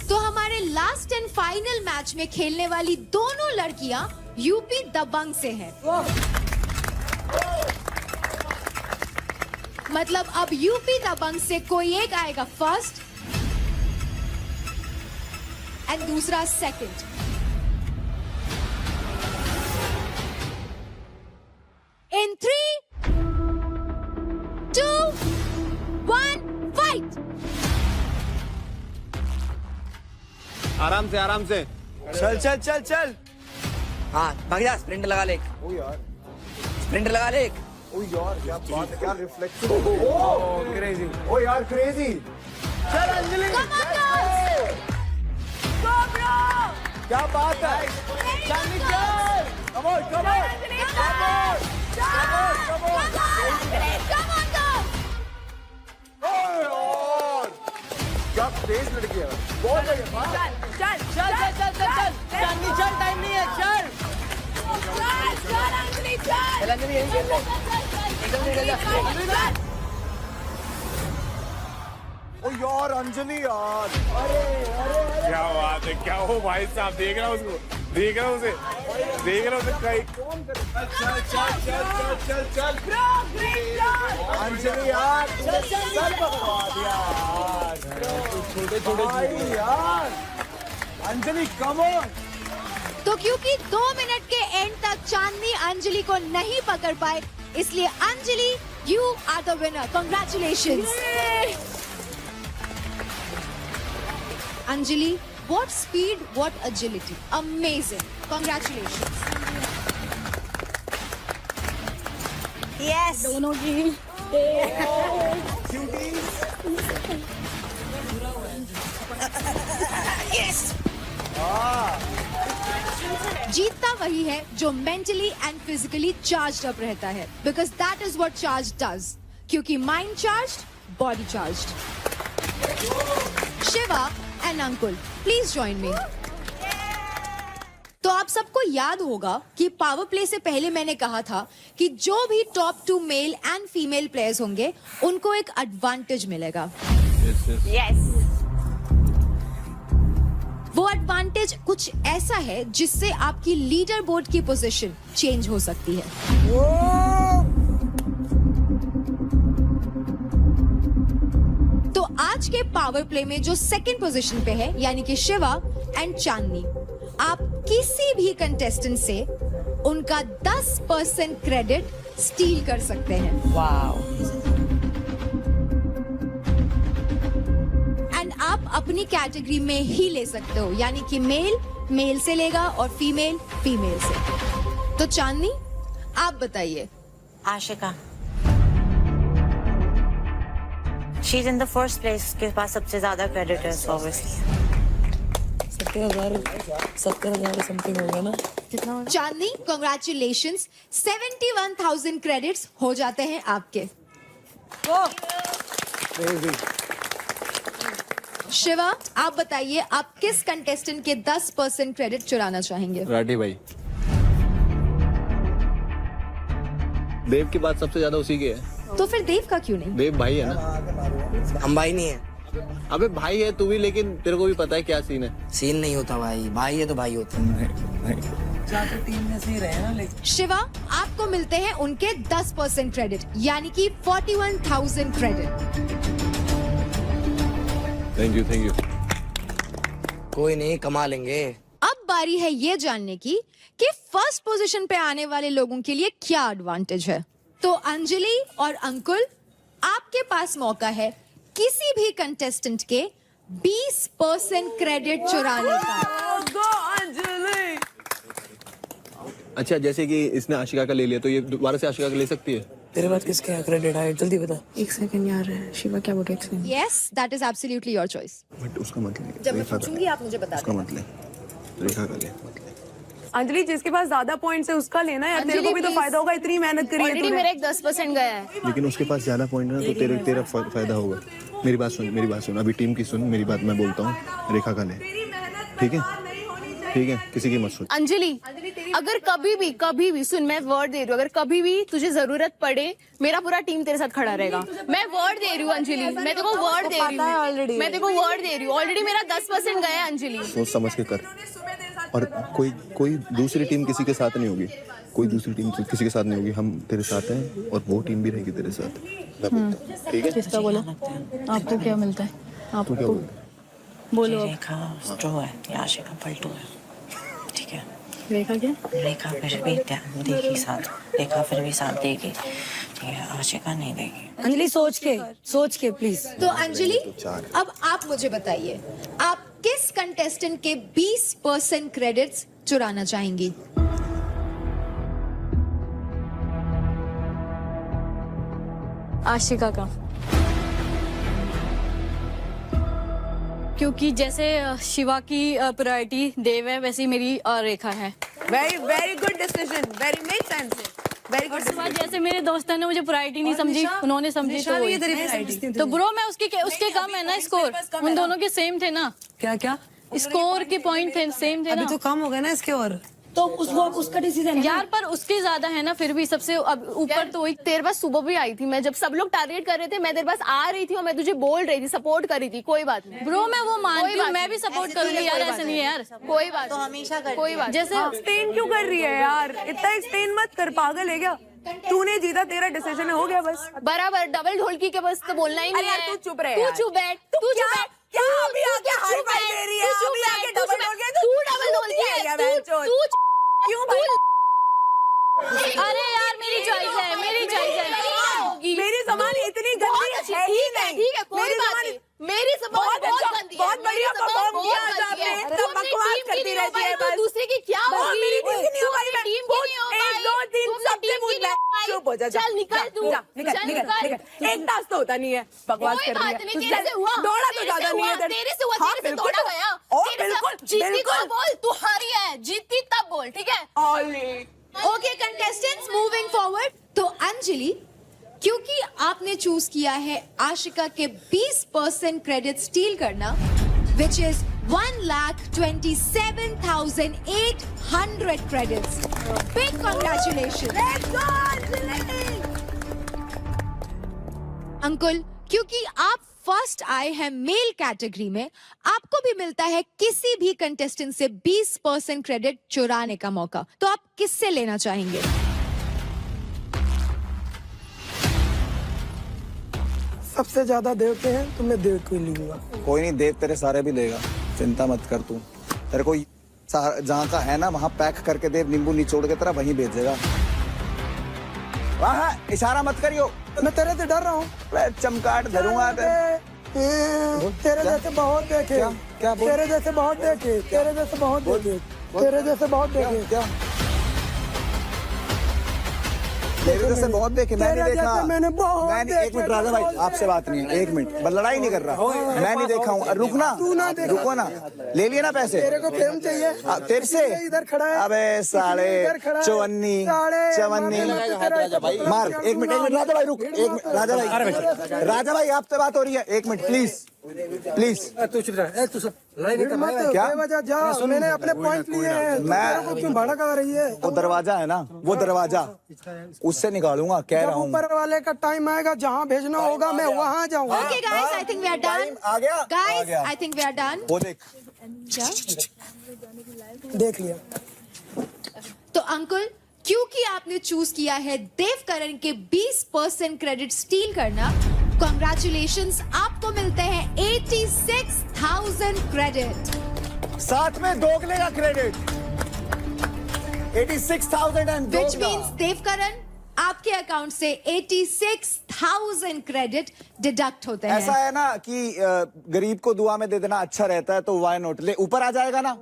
तो हमारे लास्ट एंड फाइनल मैच में खेलने वाली दोनों लड़कियां यूपी दबंग से हैं। मतलब अब यूपी दबंग से कोई एक आएगा फर्स्ट एंड दूसरा सेकंड। In 3, 2, 1, fight! आराम से आराम से। चल चल चल चल। हाँ भाग जा, स्प्रिंट लगा ले। ओ यार स्प्रिंट लगा ले। ओ यार क्या बात है, क्या रिफ्लेक्शन। ओ क्रेजी, ओ यार क्रेजी। चल Anjali, Come on, girls! Go, bro! क्या बात है, चांदनी चल, come on come on Come on, girls! क्या तेज लड़की है, बहुत बढ़िया। चल चल चल चल चल चल चांदनी चल, टाइम नहीं है, चल चल चल अंजलि चल, अंजलि यहीं खेल चल। ओ यार अंजलि यार, क्या बात है, क्या हो भाई साहब, देख रहा हूँ उसको, देख रहा हूँ उसे, देख रहा हूँ उसे कहीं। चल चल चल चल चल चल Bro, great job! अंजलि यार, सर पकड़वा दिया यार, छोटे छोटे यार, अंजलि कम ऑन। तो क्योंकि 2 मिनट के एंड तक चांदनी अंजलि को नहीं पकड़ पाए, इसलिए Anjali you are the winner. Congratulations Anjali, What speed, what agility. Amazing. Congratulations. Yes. दोनों की. जीतता वही है जो mentally and physically charged up रहता है, because that is what charge does. क्योंकि mind charged, body charged. Shiva and Ankul, please join me. तो आप सबको याद होगा कि पावर प्ले से पहले मैंने कहा था कि जो भी top 2 male and female players होंगे उनको एक एडवांटेज मिलेगा. Yes. वो एडवांटेज कुछ ऐसा है जिससे आपकी लीडर बोर्ड की पोजीशन चेंज हो सकती है. तो आज के पावर प्ले में जो सेकंड पोजीशन पे है, यानी कि शिवा एंड चांदनी, आप किसी भी कंटेस्टेंट से उनका 10% क्रेडिट स्टील कर सकते हैं. एंड आप अपनी कैटेगरी में ही ले सकते हो, यानी कि मेल मेल से लेगा और फीमेल फीमेल से. तो चांदनी, आप बताइए. Ashika. She's in the first place. उसके पास सबसे ज्यादा क्रेडिट है, obviously. 70,000 समथिंग होगा ना. चांदनी, कॉन्ग्रेचुलेशंस. 71,000 क्रेडिट्स हो जाते हैं आपके. शिवा, आप बताइए, आप किस कंटेस्टेंट के 10% क्रेडिट चुराना चाहेंगे? राठी भाई. देव की बात सबसे ज्यादा उसी की है. तो फिर देव का क्यों नहीं? देव भाई है ना. हम भाई नहीं है. अबे भाई है तू भी, लेकिन तेरे को भी पता है क्या सीन है. सीन नहीं होता भाई. भाई है तो भाई होता है. टीम में से रहे ना. लेकिन शिवा, आपको मिलते हैं उनके 10% क्रेडिट, यानी कि 41,000 क्रेडिट. Thank you. कोई नहीं, कमा लेंगे. अब बारी है ये जानने की कि फर्स्ट पोजीशन पे आने वाले लोगों के लिए क्या एडवांटेज है. तो अंजलि और अंकुल, आपके पास मौका है किसी भी कंटेस्टेंट के 20% क्रेडिट चुराने का. अच्छा, जैसे कि इसने आशिका का ले लिया, तो ये दोबारा से आशिका का ले सकती है. तेरे पास किसका क्रेडिट है, जल्दी बता. एक सेकंड यार. शिवा क्या बोल रही है? Yes, that is absolutely your choice. But उसका मतलब जब मैं पूछूंगी आप मुझे बता उसका देना. मतलब रेखा का ले. अंजलि, जिसके पास ज्यादा पॉइंट्स है उसका लेना यार. तेरे को भी तो फायदा होगा, इतनी मेहनत करी है ऑलरेडी तूने. मेरा एक 10% गया है. लेकिन उसके पास ज्यादा पॉइंट है ना, तो तेरा फायदा होगा. मेरी बात सुन. अभी टीम की सुन, मेरी बात मैं बोलता हूँ. रेखा का ले, ठीक है. किसी की मत सुन. अंजलि, अगर कभी भी सुन, मैं वर्ड दे रही हूँ, अगर कभी भी तुझे जरूरत पड़े, मेरा पूरा टीम तेरे साथ खड़ा रहेगा. मैं वर्ड दे रही हूँ अंजलि, मैं तेरे को वर्ड दे रही हूँ. मैं तेरे को वर्ड दे रही हूँ. ऑलरेडी मेरा 10% गया है अंजलि. सोच समझ के कर. और कोई दूसरी टीम किसी के साथ नहीं होगी. कोई दूसरी टीम किसी के साथ नहीं होगी. हम तेरे साथ हैं और वो टीम भी रहेगी तेरे साथ. ठीक है. किसका बोला? आपको क्या मिलता है? तू क्या बोल? बोलो. रेखा स्ट्रो है या आशिका पलटू है. ठीक है. रेखा क्या? रेखा फिर भी देगी साथ. रेखा फिर भी साथ देगी. ठीक है. आशिका नहीं देगी. अंजलि, सोच के प्लीज. तो अंजलि, अब आप मुझे बताइए, आप किस कंटेस्टेंट के 20% क्रेडिट्स चुराना चाहेंगी? आशिका का. क्योंकि जैसे शिवा की प्रायोरिटी देव है, वैसे ही मेरी रेखा है. Very good decision. Very make sense. Very good. जैसे मेरे दोस्तों ने मुझे प्रायोरिटी नहीं समझी, उन्होंने समझी, तो ब्रो मैं उसके कम है ना स्कोर. उन दोनों के सेम थे ना. क्या स्कोर के पॉइंट थे, सेम थे ना. तो कम हो गए ना इसके. और तो उसका डिसीजन यार, पर उसके ज्यादा है ना. फिर भी सबसे ऊपर तो वही. तेरे पास सुबह भी आई थी मैं, जब सब लोग टारगेट कर रहे थे, मैं तेरे पास आ रही थी और मैं तुझे बोल रही थी, सपोर्ट कर रही थी. कोई बात नहीं ब्रो, मैं वो मानती हूँ, मैं भी सपोर्ट करूंगी यार. ऐसा नहीं है यार. कोई बात तो हमेशा कोई बात. जैसे एक्सप्लेन क्यों कर रही है यार? इतना एक्सप्लेन मत कर. पागल है क्या? तूने जीता, तेरा डिसीजन हो गया बस. बराबर. डबल ढोलकी के बस तो बोलना ही नहीं है. तू चुप रहे. तू चुप बैठ. क्या अभी आके हाई फाइव दे रही है? अभी आके डबल ढोल गया. तू डबल ढोलकी है. तू क्यों भाई? अरे यार, मेरी चॉइस है. मेरी जबान इतनी गंदी है ही नहीं. ठीक है, कोई बात नहीं. मेरी सपोर्ट बहुत गंदी है, बहुत बढ़िया मेरी support परफॉर्म किया बहुत आज गंदी है। आपने, तो सब अपनी बकवास टीम की करती नहीं हो रहती पाई, है तो बस। दूसरे की क्या वो होगी? मेरी टीम की नहीं हो तू पाई, अपनी मैं टीम की नहीं हो एक, पाई, दो, तीन, तू अपनी सबसे टीम पूछ की नहीं हो पाई। चुप हो जा, चल निकल तू, निकल, चल निकल, निकल। एक टास्क तो होता नहीं है, बकवास कोई कर रही बात है। नहीं, तू तेरे चल, से हुआ, दौड़ा तो तेरे ज्यादा से नहीं है हुआ, तेरे से हुआ, हाँ, तेरे से बिल्कुल। दौड़ा गया। ओ, तेरे से- बिल्कुल, जीतती बिल्कुल। तब बोल, तू हारी है, जीतती तब बोल, ठीक है? Okay contestants, moving forward. तो अंजलि, क्योंकि आपने चूज किया है आशिका के 20% क्रेडिट स्टील करना, which is 1,27,800 credits. Big congratulations. Uncle, क्योंकि आप फर्स्ट आए हैं मेल कैटेगरी में, आपको भी मिलता है किसी भी कंटेस्टेंट से 20% क्रेडिट चुराने का मौका। तो आप किससे लेना चाहेंगे? सबसे ज्यादा देव के हैं तो मैं देव को ही लूंगा। कोई नहीं, देव तेरे सारे भी लेगा, चिंता मत कर तू। तेरे को जहाँ का है ना वहाँ पैक करके देव नींबू निचोड़ के तरह वहीं भेजेगा। वहाँ इशारा मत करियो, मैं तेरे से डर रहा हूँ। मैं चमकाट धरूंगा। तेरे जैसे बहुत देखे, क्या बोल? तेरे जैसे बहुत देखे, तेरे जैसे बहुत देखे, तेरे जैसे बहुत देखे। क्या तेरे जैसे बहुत देखे, मैं नहीं तेरे देखा। जैसे मैंने बहुत मैं नहीं, एक मिनट राजा भाई, आपसे बात नहीं है, एक मिनट, लड़ाई नहीं कर रहा, मैं नहीं देखा हूँ। रुकना, रुको ना, ले लिए ना पैसे। तेरे को प्रेम चाहिए? तेरे से इधर खड़ा है। अबे साले इधर खड़ा है। चवन्नी साले, मार। एक मिनट राजा भाई, रुक एक मिनट राजा भाई, राजा भाई आपसे बात हो रही है, एक मिनट प्लीज प्लीज। तू चुप रह, तू सब लड़ाई नहीं कर रहा है। क्या? बेवजह जा, मैंने अपने पॉइंट लिए हैं। मैं- तेरे को क्यों भड़क आ रही है? वो दरवाजा है ना, वो दरवाजा उससे निकालूंगा, कह जब रहा हूँ। ऊपर वाले का टाइम आएगा, जहाँ भेजना होगा मैं वहाँ जाऊँगा। Okay guys, I think we are done. आ गया, आ Guys, गया। I think we are done. वो देख, क्या? देख लिया। तो अंकुल, क्योंकि आपने चूज किया है देवकरण के 20% क्रेडिट स्टील करना, कॉन्ग्रेचुलेशंस, आपको मिलते हैं 86,000 क्रेडिट। साथ में दोगले का credit 86,000 and which means Devkaran, आपके अकाउंट से 86,000 क्रेडिट डिडक्ट होते हैं। ऐसा है ना कि गरीब को दुआ में दे देना अच्छा रहता है, तो वाई नोट ले, ऊपर आ जाएगा ना,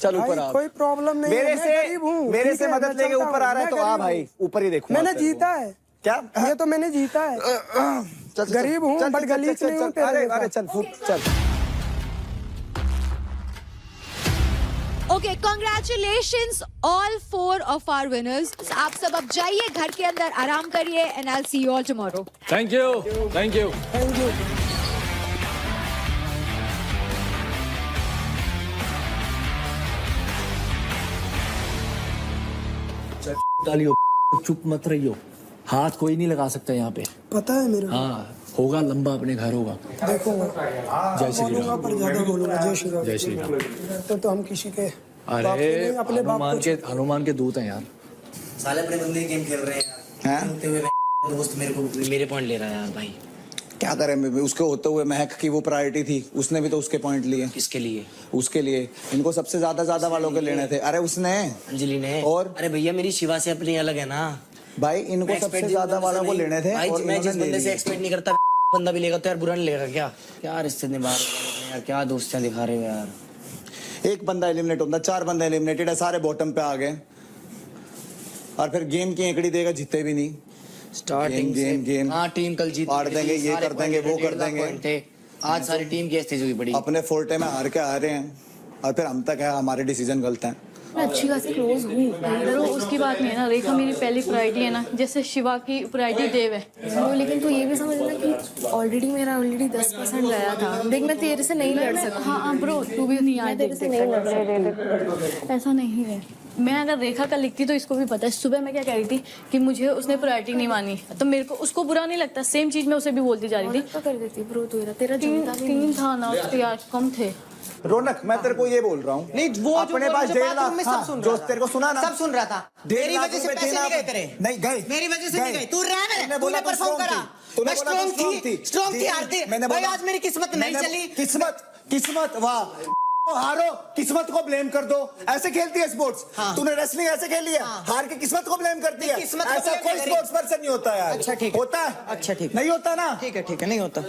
चल ऊपर भाई आ। कोई प्रॉब्लम नहीं है, मेरे मैं से गरीब हूँ, मेरे ठीक से है, मदद मैं लेके चलता ऊपर आ हूँ, रहा है, मैं तो आ गरीब भाई हूँ। ऊपर ही देखो। मैंने जीता है, क्या? ये तो मैंने जीता है। चल, गरीब हूँ, चल, बट चल, गलीच चल, नहीं हूँ चल, तेरे अरे जैसा। अरे चल फूक चल। Okay, congratulations all 4 of our winners. आप सब अब जाइए घर के अंदर, आराम करिए, and I will see you all tomorrow. Thank you, thank you. Thank you. डालियो, चुप मत रहियो, हाथ कोई नहीं लगा सकता यहाँ पे। पता है मेरे को, हाँ होगा, लंबा अपने घर होगा। देखूंगा, जय श्री बोलूंगा राम। पर ज्यादा बोलूंगा। जय श्री राम। जय श्री राम। तो हम किसी के बाप के अरे नहीं, अपने बाप को हनुमान के दूत हैं यार। साले अपने बंदे गेम खेल रहे हैं होते हुए दोस्त मेरे पॉइंट ले रहा है यार भाई। क्या करें, उसके होते हुए महक की वो प्रायोरिटी थी, उसने भी तो उसके पॉइंट लिए। किसके लिए? उसके लिए। इनको सबसे ज्यादा वालों के लेने थे। अरे उसने, अंजलि ने। और अरे भैया मेरी शिवा से अपनी अलग है ना भाई, इनको सबसे ज्यादा वालों को लेने थे। और मैं जिस बंदे से एक्सपेक्ट नहीं करता बंदा भी लेगा तो यार बुरा नहीं लगेगा क्या? क्या रिश्ते निभा रहे हो यार, क्या दोस्तियां दिखा रहे हो यार। एक बंदा एलिमिनेट होता, 4 बंदे एलिमिनेटेड है, सारे बॉटम पे आ गए, और फिर गेम की एकड़ी देगा, जीते भी नहीं। स्टार्टिंग गेम हाँ, टीम कल जीत पाड़ देंगे, ये कर देंगे, वो कर देंगे। आज सारी टीम की स्थिति हुई बड़ी, अपने फोर्टे में हार के आ रहे हैं, और फिर हम तक है हमारे डिसीजन गलत हैं। मैं अच्छी खासी क्लोज हूँ, चलो उसकी बात नहीं है ना, रेखा मेरी पहली प्रायोरिटी है ना, जैसे शिवा की प्रायोरिटी देव है। ब्रो, लेकिन तू ये भी समझना कि ऑलरेडी 10% गया था। देख मैं तेरे से नहीं लड़ सकती। हाँ ब्रो, तू भी नहीं आज तेरे से नहीं लड़ सकती। ऐसा नहीं है। मैं अगर रेखा का लिखती तो इसको भी पता है। सुबह मैं क्या कह रही थी कि मुझे उसने प्रायोरिटी नहीं मानी, तो मेरे को उसको बुरा नहीं लगता। सेम चीज मैं उसे भी बोलती जा रही थी। तो कर देती ब्रो, तेरा तीन था ना उसके, यार कम थे। रौनक, मैं तेरे को ये बोल रहा हूँ, नहीं वो अपने पास 1.5 लाख, हाँ, जो तेरे को सुना ना, सब सुन रहा था। मेरी वजह से पैसे नहीं गए तेरे, नहीं गए, मेरी वजह से नहीं गए। तू रहने, तूने परफॉर्म करा, तूने स्ट्रॉन्ग थी, हारती। भाई आज मेरी किस्मत नहीं चली। किस्मत वाह, हारो किस्मत को ब्लेम कर दो, ऐसे खेलती है स्पोर्ट्स। तूने रेसलिंग ऐसे खेली है, हार के किस्मत को ब्लेम करती है। ऐसा कोई स्पोर्ट्स पर्सन नहीं होता यार। अच्छा ठीक होता है? अच्छा ठीक नहीं होता ना। ठीक है नहीं होता।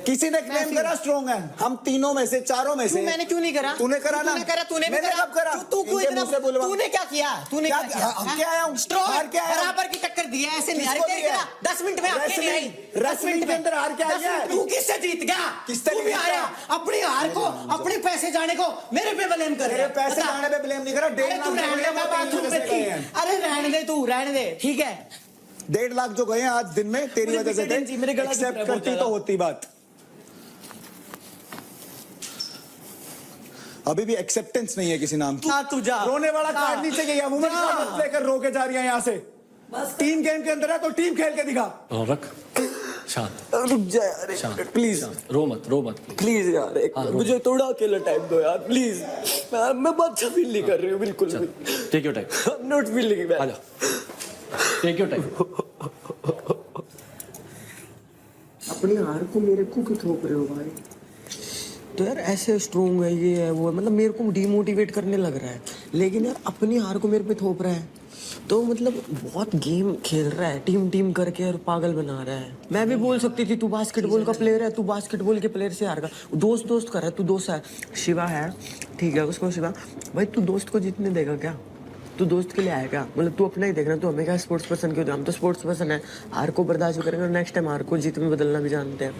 किसी ने क्लेम करा स्ट्रॉन्ग है, हम तीनों में से, चारों में से। मैंने क्यों नहीं करा? तूने करा ना। तूने भी मैंने करा। कब करा? तू क्यों इनके मुंह से बुलवा। तूने क्या किया? तूने क्या किया? क्या आया हूँ? हार के आया हूँ। बराबर की टक्कर दी है, ऐसे नहीं हारी। किसको तेरी दिया? क्या 10 मिनट में आके नहीं आई। रेसलिंग के अंदर हार के आया है। तू किससे जीत गया? किससे तू भी जीता? आया अपनी हार को, अपने पैसे जाने को मेरे पे ब्लेम कर तेरे पैसे जाने पे ब्लेम नहीं करा। 1.5 लाख तू रहने दे, मैं बाथरूम में थी। अरे रहने दे, तू रहने दे, ठीक है। 1.5 लाख जो गए हैं आज दिन में तेरी वजह से थे। मेरे गला दुख रहा है एक्सेप्ट बहुत करती तो होती बात। अभी भी एक्सेप्टेंस नहीं है किसी नाम की। तू जा। रोने वाला कार्ड नीचे गया, वुमेन कार्ड लेकर रो के जा रही है यहाँ से। टीम गेम के अंदर है तो टीम खेल के दिखा। रख शांत, रुक जा यार प्लीज, रो मत प्लीज यार एक मुझे थोड़ा अकेला टाइम दो यार प्लीज। मैं अच्छा फील नहीं कर रही हूँ बिल्कुल भी। Take your time, I am not feeling bad. आजा, टेक योर टाइम। अपनी हार को मेरे को क्यों थोप रहे हो भाई? तो यार ऐसे स्ट्रोंग है, ये है वो है, मतलब मेरे को डिमोटिवेट करने लग रहा है। लेकिन यार अपनी हार को मेरे पे थोप रहा है, तो मतलब बहुत गेम खेल रहा है, टीम करके और पागल बना रहा है। मैं भी बोल सकती थी तू बास्केटबॉल का प्लेयर है, तू बास्केटबॉल के प्लेयर से हार गया। दोस्त कर रहा है, तू दोस्त है। शिवा है, ठीक है, उसको शिवा भाई तू दोस्त को जीतने देगा क्या? तू दोस्त के लिए आया क्या? मतलब तू अपना ही देख रहा है, तू हमें क्या स्पोर्ट्स पर्सन क्यों? हम तो स्पोर्ट्स पर्सन है, हार को बर्दाश्त भी करेंगे और नेक्स्ट टाइम हार को जीत में बदलना भी जानते हैं।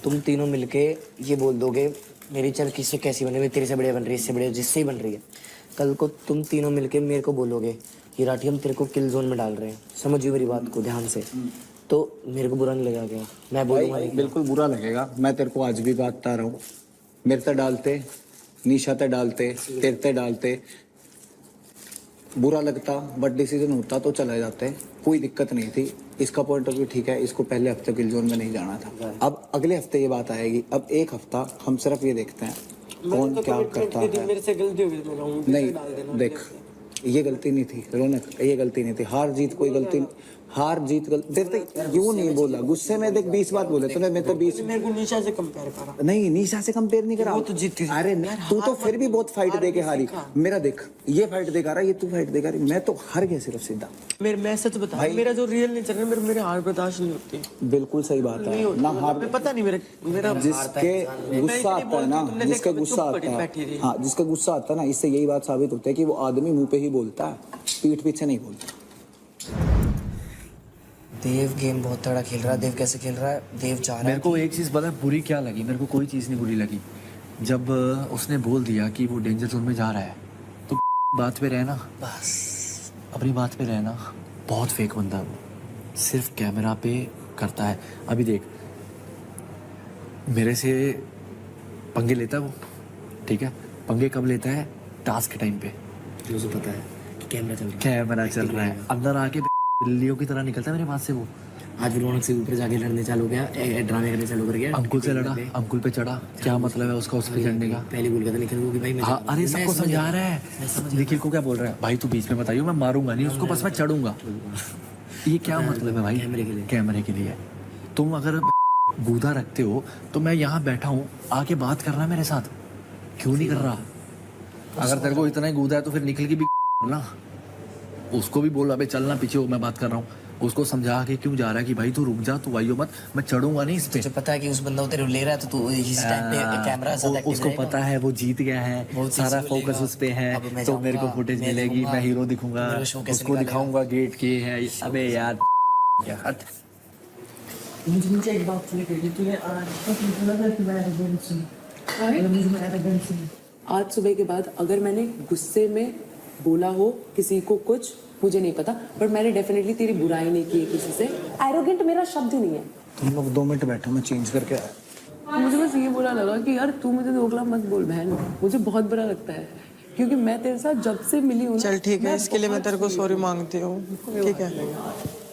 तुम तीनों मिलके ये बोल दोगे मेरी चल किससे कैसी बनी हुई, तेरे से बढ़िया बन रही है, इससे बढ़िया, जिससे ही बन रही है। कल को तुम तीनों मिलके मेरे को बोलोगे कि राठी हम तेरे को किल जोन में डाल रहे हैं, समझिए मेरी बात को ध्यान से, तो मेरे को बुरा नहीं लगेगा क्या? मैं बोलूँगा बिल्कुल बुरा लगेगा। मैं तेरे को आज भी बता रहा हूँ, मेरे ते डालते, निशा ते डालते, तेरे ते डालते, बुरा लगता बट डिसीजन होता तो चले जाते, कोई दिक्कत नहीं थी। इसका पॉइंट ऑफ व्यू ठीक है, इसको पहले हफ्ते किल जोन में नहीं जाना था। अब अगले हफ्ते ये बात आएगी। अब एक हफ्ता हम सिर्फ ये देखते हैं कौन क्या करता है। मेरे से गलती हो गई, नहीं देख, ये गलती नहीं थी रौनक, ये गलती नहीं थी। हार जीत कोई गलती, हार जीत गलती यूं नहीं बोला, गुस्से में देख 20 बात बोले तूने। मैं तो 20 मेरे को निशा से कंपेयर करा। नहीं, निशा से कंपेयर नहीं करा। वो तो जीती। अरे तू तो फिर भी बहुत फाइट दे के हारी। मेरा देख, ये फाइट देखा रहा, ये तू फाइट देखा रही, मैं तो हार गया सिर्फ सीधा। मैं सच बता, मेरा जो रियल नेचर है, मेरे हार बर्दाश्त नहीं होती। बिल्कुल सही बात है ना। हार पता नहीं मेरा जिसके गुस्सा आता है ना, जिसका गुस्सा आता है, हाँ जिसका गुस्सा आता है ना, इससे यही बात साबित होता है कि वो आदमी मुंह पे ही बोलता है, पीठ पीछे नहीं बोलता। देव गेम बहुत तगड़ा खेल रहा है। देव कैसे खेल रहा है? देव चाह रहा है। मेरे को एक चीज़ पता है बुरी क्या लगी, मेरे को कोई चीज़ नहीं बुरी लगी। जब उसने बोल दिया कि वो डेंजर जोन में जा रहा है, तो बात पे रहना, बस अपनी बात पे रहना। बहुत फेक बंदा है वो, सिर्फ कैमरा पे करता है। अभी देख, मेरे से पंगे लेता है वो, ठीक है, पंगे कब लेता है? टास्क के टाइम पे। मुझे पता है कि कैमरा चल रहा है, अंदर आके बिल्लियों की तरह निकलता है मेरे पास से वो। आज भी रौनक से ऊपर जाके लड़ने चालू हो गया, ड्रामे करने चालू कर गया। अंकुल से लड़ा, अंकुल पे चढ़ा, क्या मतलब है उसका उस पे चढ़ने का? पहले बोल गया था निखिल को कि भाई मैं हाँ, अरे सबको समझा रहा है। निखिल को क्या बोल रहा है? भाई तू बीच में बताइयो, मैं मारूंगा नहीं उसको, बस मैं चढ़ूंगा। ये क्या मतलब है भाई? कैमरे के लिए। तुम अगर गूदा रखते हो तो मैं यहाँ बैठा हूँ, आके बात कर रहा है मेरे साथ, क्यों नहीं कर रहा? अगर तेरे को इतना ही गूदा है तो फिर निखिल की भी ना, उसको भी बोल अबे चलना पीछे हो, मैं बात कर रहा हूँ। उसको समझा के क्यों जा रहा है कि भाई तू रुक जा, तू आइयो मत, मैं चढ़ूंगा नहीं इस पे। तुझे पता है कि उस बंदा तेरे को ले रहा है तो तू इस टाइम पे कैमरा उसको पता है वो जीत गया है, सारा फोकस उस पे है, तो मेरे को फुटेज मिलेगी, मैं हीरो दिखूंगा, उसको दिखाऊंगा गेट के है। अबे यार हट। मुझे एक बात सुनी, तूने आज सुबह के बाद अगर मैंने गुस्से में बोला हो किसी को कुछ, मुझे नहीं पता, पर मैंने डेफिनेटली तेरी बुराई नहीं की किसी से। एरोगेंट मेरा शब्द ही नहीं है। तुम लोग 2 मिनट बैठो, मैं चेंज करके आया। मुझे बस ये बुरा लगा कि यार तू मुझे दोगला मत बोल बहन, मुझे बहुत बुरा लगता है क्योंकि मैं तेरे साथ जब से मिली हूँ। चल ठीक है, इसके लिए मैं तेरे को सॉरी मांगती हूँ, ठीक है?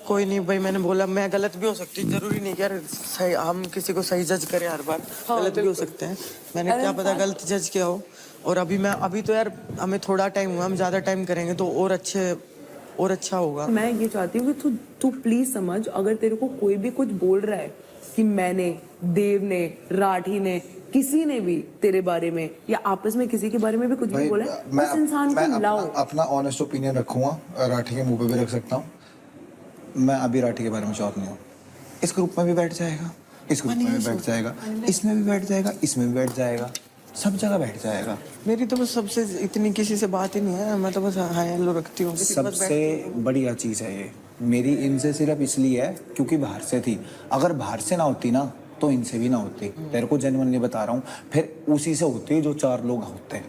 कोई नहीं भाई, मैंने बोला, मैं गलत भी हो सकती, जरूरी नहीं यार सही, हम किसी को सही जज करें हर बार। गलत भी हो सकते हैं, मैंने क्या पता गलत जज किया हो। और अभी तो यार हमें थोड़ा टाइम हुआ, हम ज़्यादा टाइम करेंगे तो और अच्छा होगा। मैं ये चाहती हूँ कि तू प्लीज समझ, अगर तेरे को कोई भी कुछ बोल रहा है कि मैंने, देव ने, राठी ने किसी ने भी तेरे बारे में या आपस में किसी के बारे में भी कुछ भी बोला है, उस इंसान को लाओ। अपना ऑनेस्ट ओपिनियन रखूंगा, राठी के मुंह पे भी रख सकता हूँ। मैं अभी राठी के बारे में श्योर नहीं हूँ। इस ग्रुप में भी बैठ जाएगा, इस ग्रुप में भी बैठ जाएगा, इसमें भी बैठ जाएगा, इसमें भी बैठ जाएगा, सब जगह बैठ जाएगा। मेरी तो बस सबसे इतनी किसी से बात ही नहीं है, मैं तो बस हाय हेलो रखती हूँ। सबसे बढ़िया चीज़ है ये मेरी इनसे सिर्फ इसलिए है क्योंकि बाहर से थी। अगर बाहर से ना होती ना तो इनसे भी ना होती। तेरे को जेन्युइनली बता रहा हूँ, फिर उसी से होती जो 4 लोग होते हैं।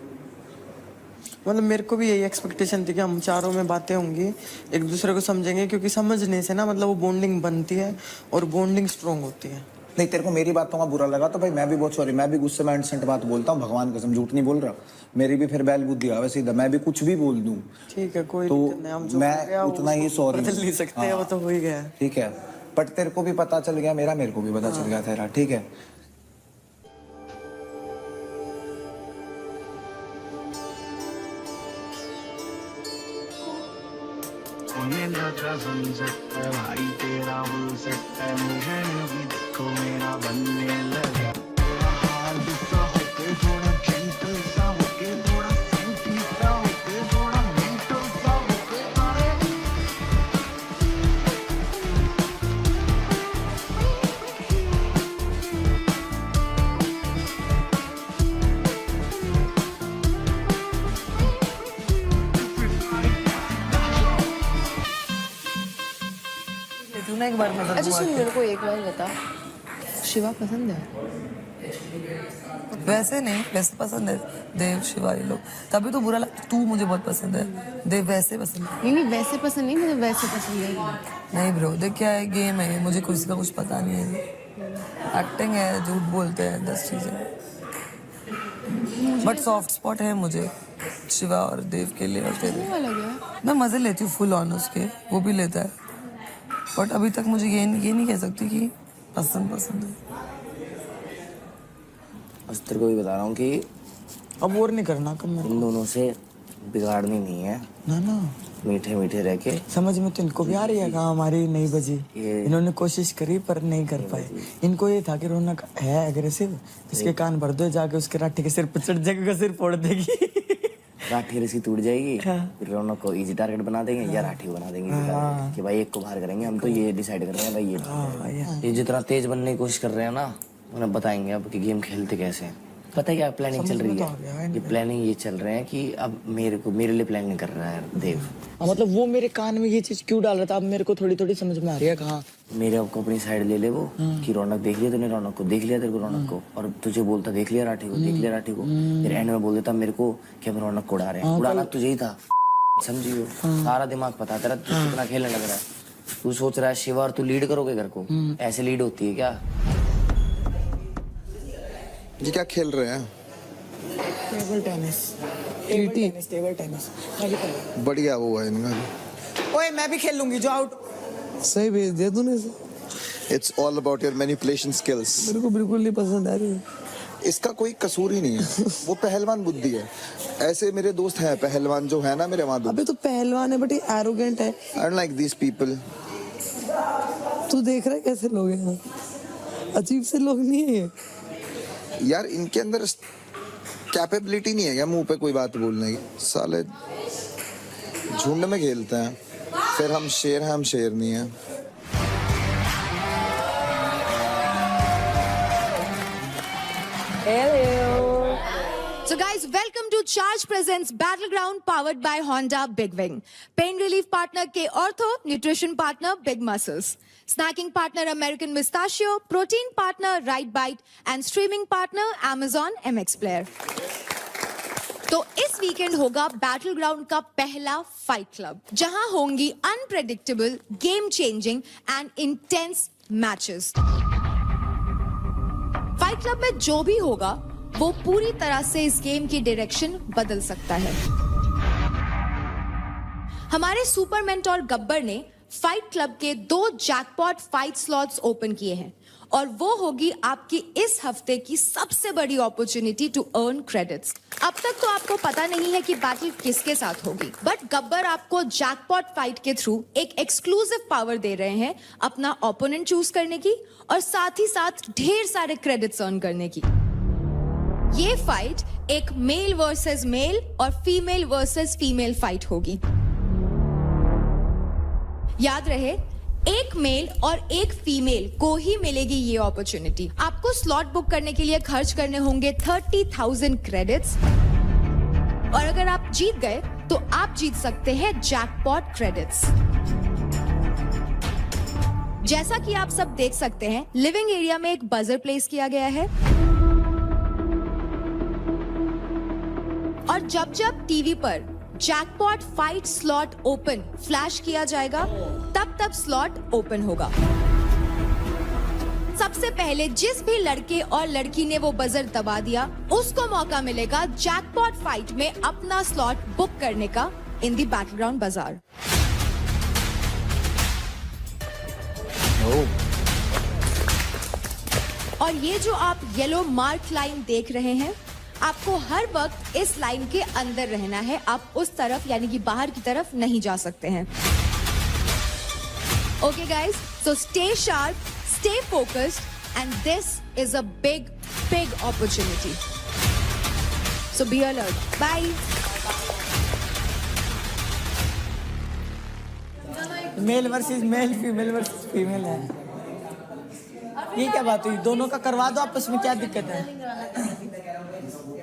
मतलब मेरे को भी यही एक्सपेक्टेशन थी कि हम चारों में बातें होंगी, एक दूसरे को समझेंगे, क्योंकि समझने से ना मतलब वो बॉन्डिंग बनती है और बॉन्डिंग स्ट्रॉन्ग होती है। नहीं, तेरे को मेरी बातों का बुरा लगा तो भाई मैं भी बहुत सॉरी, मैं भी गुस्से में इंसेंट बात बोलता हूँ, भगवान कसम झूठ नहीं बोल रहा। मेरी भी फिर बैल बुद्धि आवे सीधा, मैं भी कुछ भी बोल दूँ। ठीक है, कोई तो दिक्कत नहीं, हम जो मैं हो गया उतना ही सॉरी बदल नहीं सकते, वो तो हो ही गया। ठीक है, बट तेरे को भी पता चल गया मेरा, मेरे को भी पता चल गया तेरा। ठीक है, भाई तेरा हो सकता है, मुझे भी देखो मेरा बनने लगा। हार्ड सा होके थोड़ा जेंटल सा होके, थोड़ा सेंटी सा होके, थोड़ा मेंटल सा होके, एक बार मजा अच्छा सुन, मेरे को एक बार बता, शिवा पसंद है? वैसे नहीं, वैसे पसंद है देव शिवा ये लोग, तभी तो बुरा लगा। तू मुझे बहुत पसंद है, देव वैसे पसंद है। नहीं वैसे पसंद नहीं, मुझे वैसे पसंद है। नहीं ब्रो, देख क्या है, गेम है, मुझे किसी का कुछ पता नहीं है। एक्टिंग है, झूठ बोलते हैं, 10 चीजें, बट सॉफ्ट स्पॉट है मुझे शिवा और देव के लिए। और तेरे मैं मजे लेती हूँ फुल ऑन उसके, वो भी लेता है, बट अभी तक मुझे ये नहीं कह सकती कि पसंद है। बस तेरे को भी बता रहा हूँ कि अब और नहीं करना कम, इन दोनों से बिगाड़नी नहीं है ना, मीठे मीठे रह के। समझ में तो इनको भी आ रही है कहाँ हमारी नहीं बजी, इन्होंने कोशिश करी पर नहीं कर पाए। इनको ये था कि रौनक है एग्रेसिव, इसके कान भर दो, जाके उसके राठी के सिर पर चढ़ जाएगा, सिर फोड़ देगी, राठी रस्सी टूट जाएगी। फिर रौनक को इजी टारगेट बना देंगे या राठी को बना देंगे कि भाई एक को बाहर करेंगे, हम तो ये डिसाइड कर रहे हैं भाई ये जितना तेज बनने की कोशिश कर रहे हैं ना, उन्हें बताएंगे अब कि गेम खेलते कैसे हैं। पता है क्या प्लानिंग चल रही है? ये प्लानिंग ये चल रहे हैं कि अब मेरे लिए प्लानिंग कर रहा है देव। मतलब वो मेरे कान में ये चीज क्यों डाल रहा था, अब मेरे को थोड़ी थोड़ी समझ में आ रही है। कहाँ मेरे आपको अपनी साइड ले ले वो कि रौनक देख लिया तूने, रौनक को देख लिया तेरे को, रौनक को, और तुझे बोलता देख लिया राठी को, देख लिया राठी को, फिर एंड में बोल देता मेरे को कि हम रौनक को उड़ा रहे हैं। उड़ाना तुझे ही था, समझियो, सारा दिमाग पता तेरा, तू कितना खेलने लग रहा है। तू सोच रहा है शिवा और तू लीड करोगे घर को, ऐसे लीड होती है क्या? ये क्या खेल रहे हैं? टेबल टेनिस, टेबल टेनिस बढ़िया वो है इनका। ओए मैं भी खेल लूंगी, जो आउट। सही भेज दिया तूने। It's all about your manipulation skills. मेरे को बिल्कुल नहीं पसंद आ रही। इसका कोई कसूर ही नहीं है, वो पहलवान बुद्धि है। ऐसे मेरे दोस्त हैं पहलवान जो है ना मेरे वहाँ। अबे तो पहलवान है बट ये एरोगेंट है। I don't like these people. तू देख रहा है कैसे लोग हैं, अजीब से लोग नहीं है ये। यार इनके अंदर कैपेबिलिटी नहीं है क्या मुंह पे कोई बात बोलने की? साले झुंड में खेलते हैं, फिर हम शेर हैं, हम शेर नहीं है। So guys, welcome to Charge Presents Battleground powered by Honda Big Wing. Pain relief partner K Ortho, nutrition partner Big Muscles, snacking partner American Mustachio, protein partner Right Bite and streaming partner Amazon MX Player. तो इस weekend होगा Battleground का पहला fight club, जहां होंगी unpredictable, game changing and intense matches. Fight club में जो भी होगा वो पूरी तरह से इस गेम की डायरेक्शन बदल सकता है। हमारे सुपर मेंटोर गब्बर ने फाइट क्लब के 2 जैकपॉट फाइट स्लॉट्स ओपन किए हैं और वो होगी आपकी इस हफ्ते की सबसे बड़ी अपॉर्चुनिटी टू अर्न क्रेडिट्स। अब तक तो आपको पता नहीं है कि बैटल किसके साथ होगी, बट गब्बर आपको जैकपॉट फाइट के थ्रू एक एक्सक्लूसिव पावर दे रहे हैं अपना ओपोनेंट चूज करने की और साथ ही साथ ढेर सारे क्रेडिट्स अर्न करने की। ये फाइट एक मेल वर्सेस मेल और फीमेल वर्सेस फीमेल फाइट होगी। याद रहे, एक मेल और एक फीमेल को ही मिलेगी ये अपॉर्चुनिटी। आपको स्लॉट बुक करने के लिए खर्च करने होंगे 30,000 क्रेडिट्स, और अगर आप जीत गए तो आप जीत सकते हैं जैकपॉट क्रेडिट्स। जैसा कि आप सब देख सकते हैं, लिविंग एरिया में एक बजर प्लेस किया गया है, और जब जब टीवी पर jackpot fight slot open flash किया जाएगा, तब तब स्लॉट ओपन होगा। सबसे पहले जिस भी लड़के और लड़की ने वो बजर दबा दिया, उसको मौका मिलेगा जैकपॉट फाइट में अपना स्लॉट बुक करने का इन दी बैकग्राउंड बाजार। और ये जो आप येलो मार्क लाइन देख रहे हैं, आपको हर वक्त इस लाइन के अंदर रहना है। आप उस तरफ यानी कि बाहर की तरफ नहीं जा सकते हैं। Okay guys, so stay sharp, stay focused, and this is a big big opportunity. So be alert. Bye. Male versus male, female versus female है। ये क्या बात हुई? दोनों का करवा दो आपस में, क्या दिक्कत है?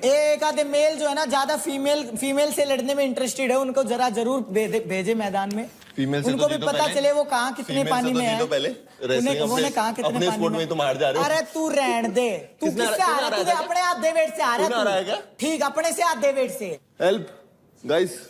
एक आधे मेल जो है ना ज्यादा फीमेल से लड़ने में इंटरेस्टेड है, उनको जरा जरूर भेजे मैदान में। फीमेल से उनको तो भी पता चले वो कहाँ कितने पानी में है। उन्होंने कहाँ कितने पानी में तुम हार जा रहे हो। अरे तू रहने दे, तू किससे आ रहा है? तू अपने आधे वेट से आ रहा है। ठीक, अपने से आधे वेट से। हेल्प गाइस,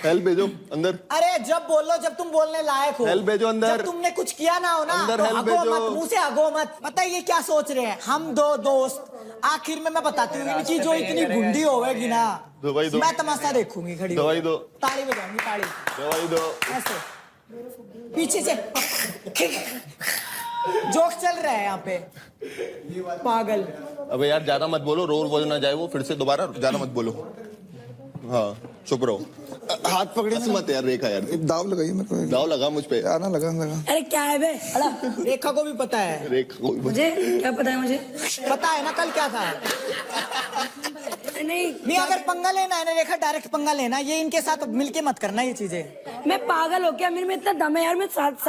हेल्प भेजो अंदर। अरे जब बोलो, जब तुम बोलने लायक हो। हेल्प भेजो अंदर। जब तुमने कुछ किया ना हो ना, अंदर तो हेल्प हगो भेजो। मत, मुंह से हगो मत। पता है ये क्या सोच रहे हैं? हम दो दोस्त, आखिर में मैं बताती हूँ, इनकी जो इतनी गुंडी होगी ना, दवाई दो। मैं तमाशा देखूंगी खड़ी। दवाई दो। ताली बजाऊंगी, ताली। दवाई दो। ऐसे पीछे से जोक चल रहा है यहाँ पे। पागल। अबे यार ज्यादा मत बोलो, रोल बोल ना जाए वो फिर से दोबारा। ज्यादा मत बोलो। हाँ चुप रहो। हाथ पकड़ी मत यार रेखा यार। दाव लगाइए मेरे को। दाव लगा मुझ पे। आना लगा। अरे क्या है बे? रेखा को भी पता है। रेखा को भी मुझे क्या पता है? मुझे पता है ना कल क्या था। नहीं अगर पंगा लेना है ना रेखा, डायरेक्ट पंगा लेना। ये इनके साथ मिलके मत करना ये चीजें। मैं पागल हो क्या? मेरे में इतना दम है यार, मैं साथ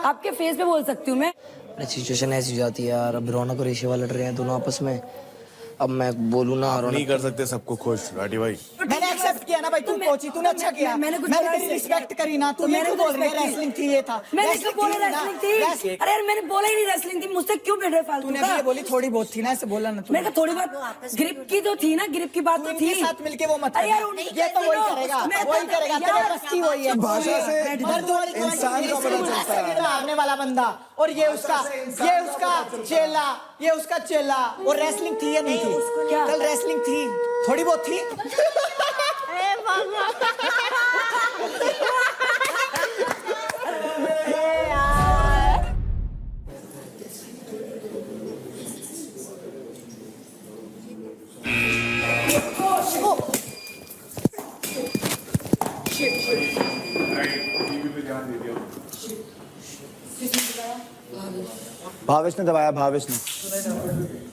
आपके फेस पे बोल सकती हूँ मैं। सिचुएशन ऐसी हो जाती है यार। अब रौनक और ऋषिवा लड़ रहे हैं दोनों आपस में। अब मैं बोलूँ ना, नहीं कर सकते सबको खुश राठी भाई। मैंने एक्सेप्ट किया ना भाई, तू कोची, तूने अच्छा किया। मैंने तेरी रिस्पेक्ट करी ना। तू मेरे को बोल रही है रेसलिंग थी, ये था। मैंने क्यों बोला रेसलिंग थी? अरे यार मैंने बोला ही नहीं रेसलिंग थी। मुझसे क्यों बैठ रहे फालतू तूने का? भी बोली थोड़ी बहुत थी ना, ऐसे बोला ना। मैंने थोड़ी बात ग्रिप की तो थी ना, ग्रिप की बात तो थी। साथ मिलके वो मत। अरे यार ये तो वही करेगा, वही करेगा। तेरे बस की वही है। भाषा से इंसान का पता चलता है। मारने वाला बंदा, और ये उसका चेला, ये उसका चेला। और रेसलिंग थी या नहीं थी? क्या? कल रेसलिंग थी, थोड़ी बहुत थी। भावेश ने दबाया, भावेश ने।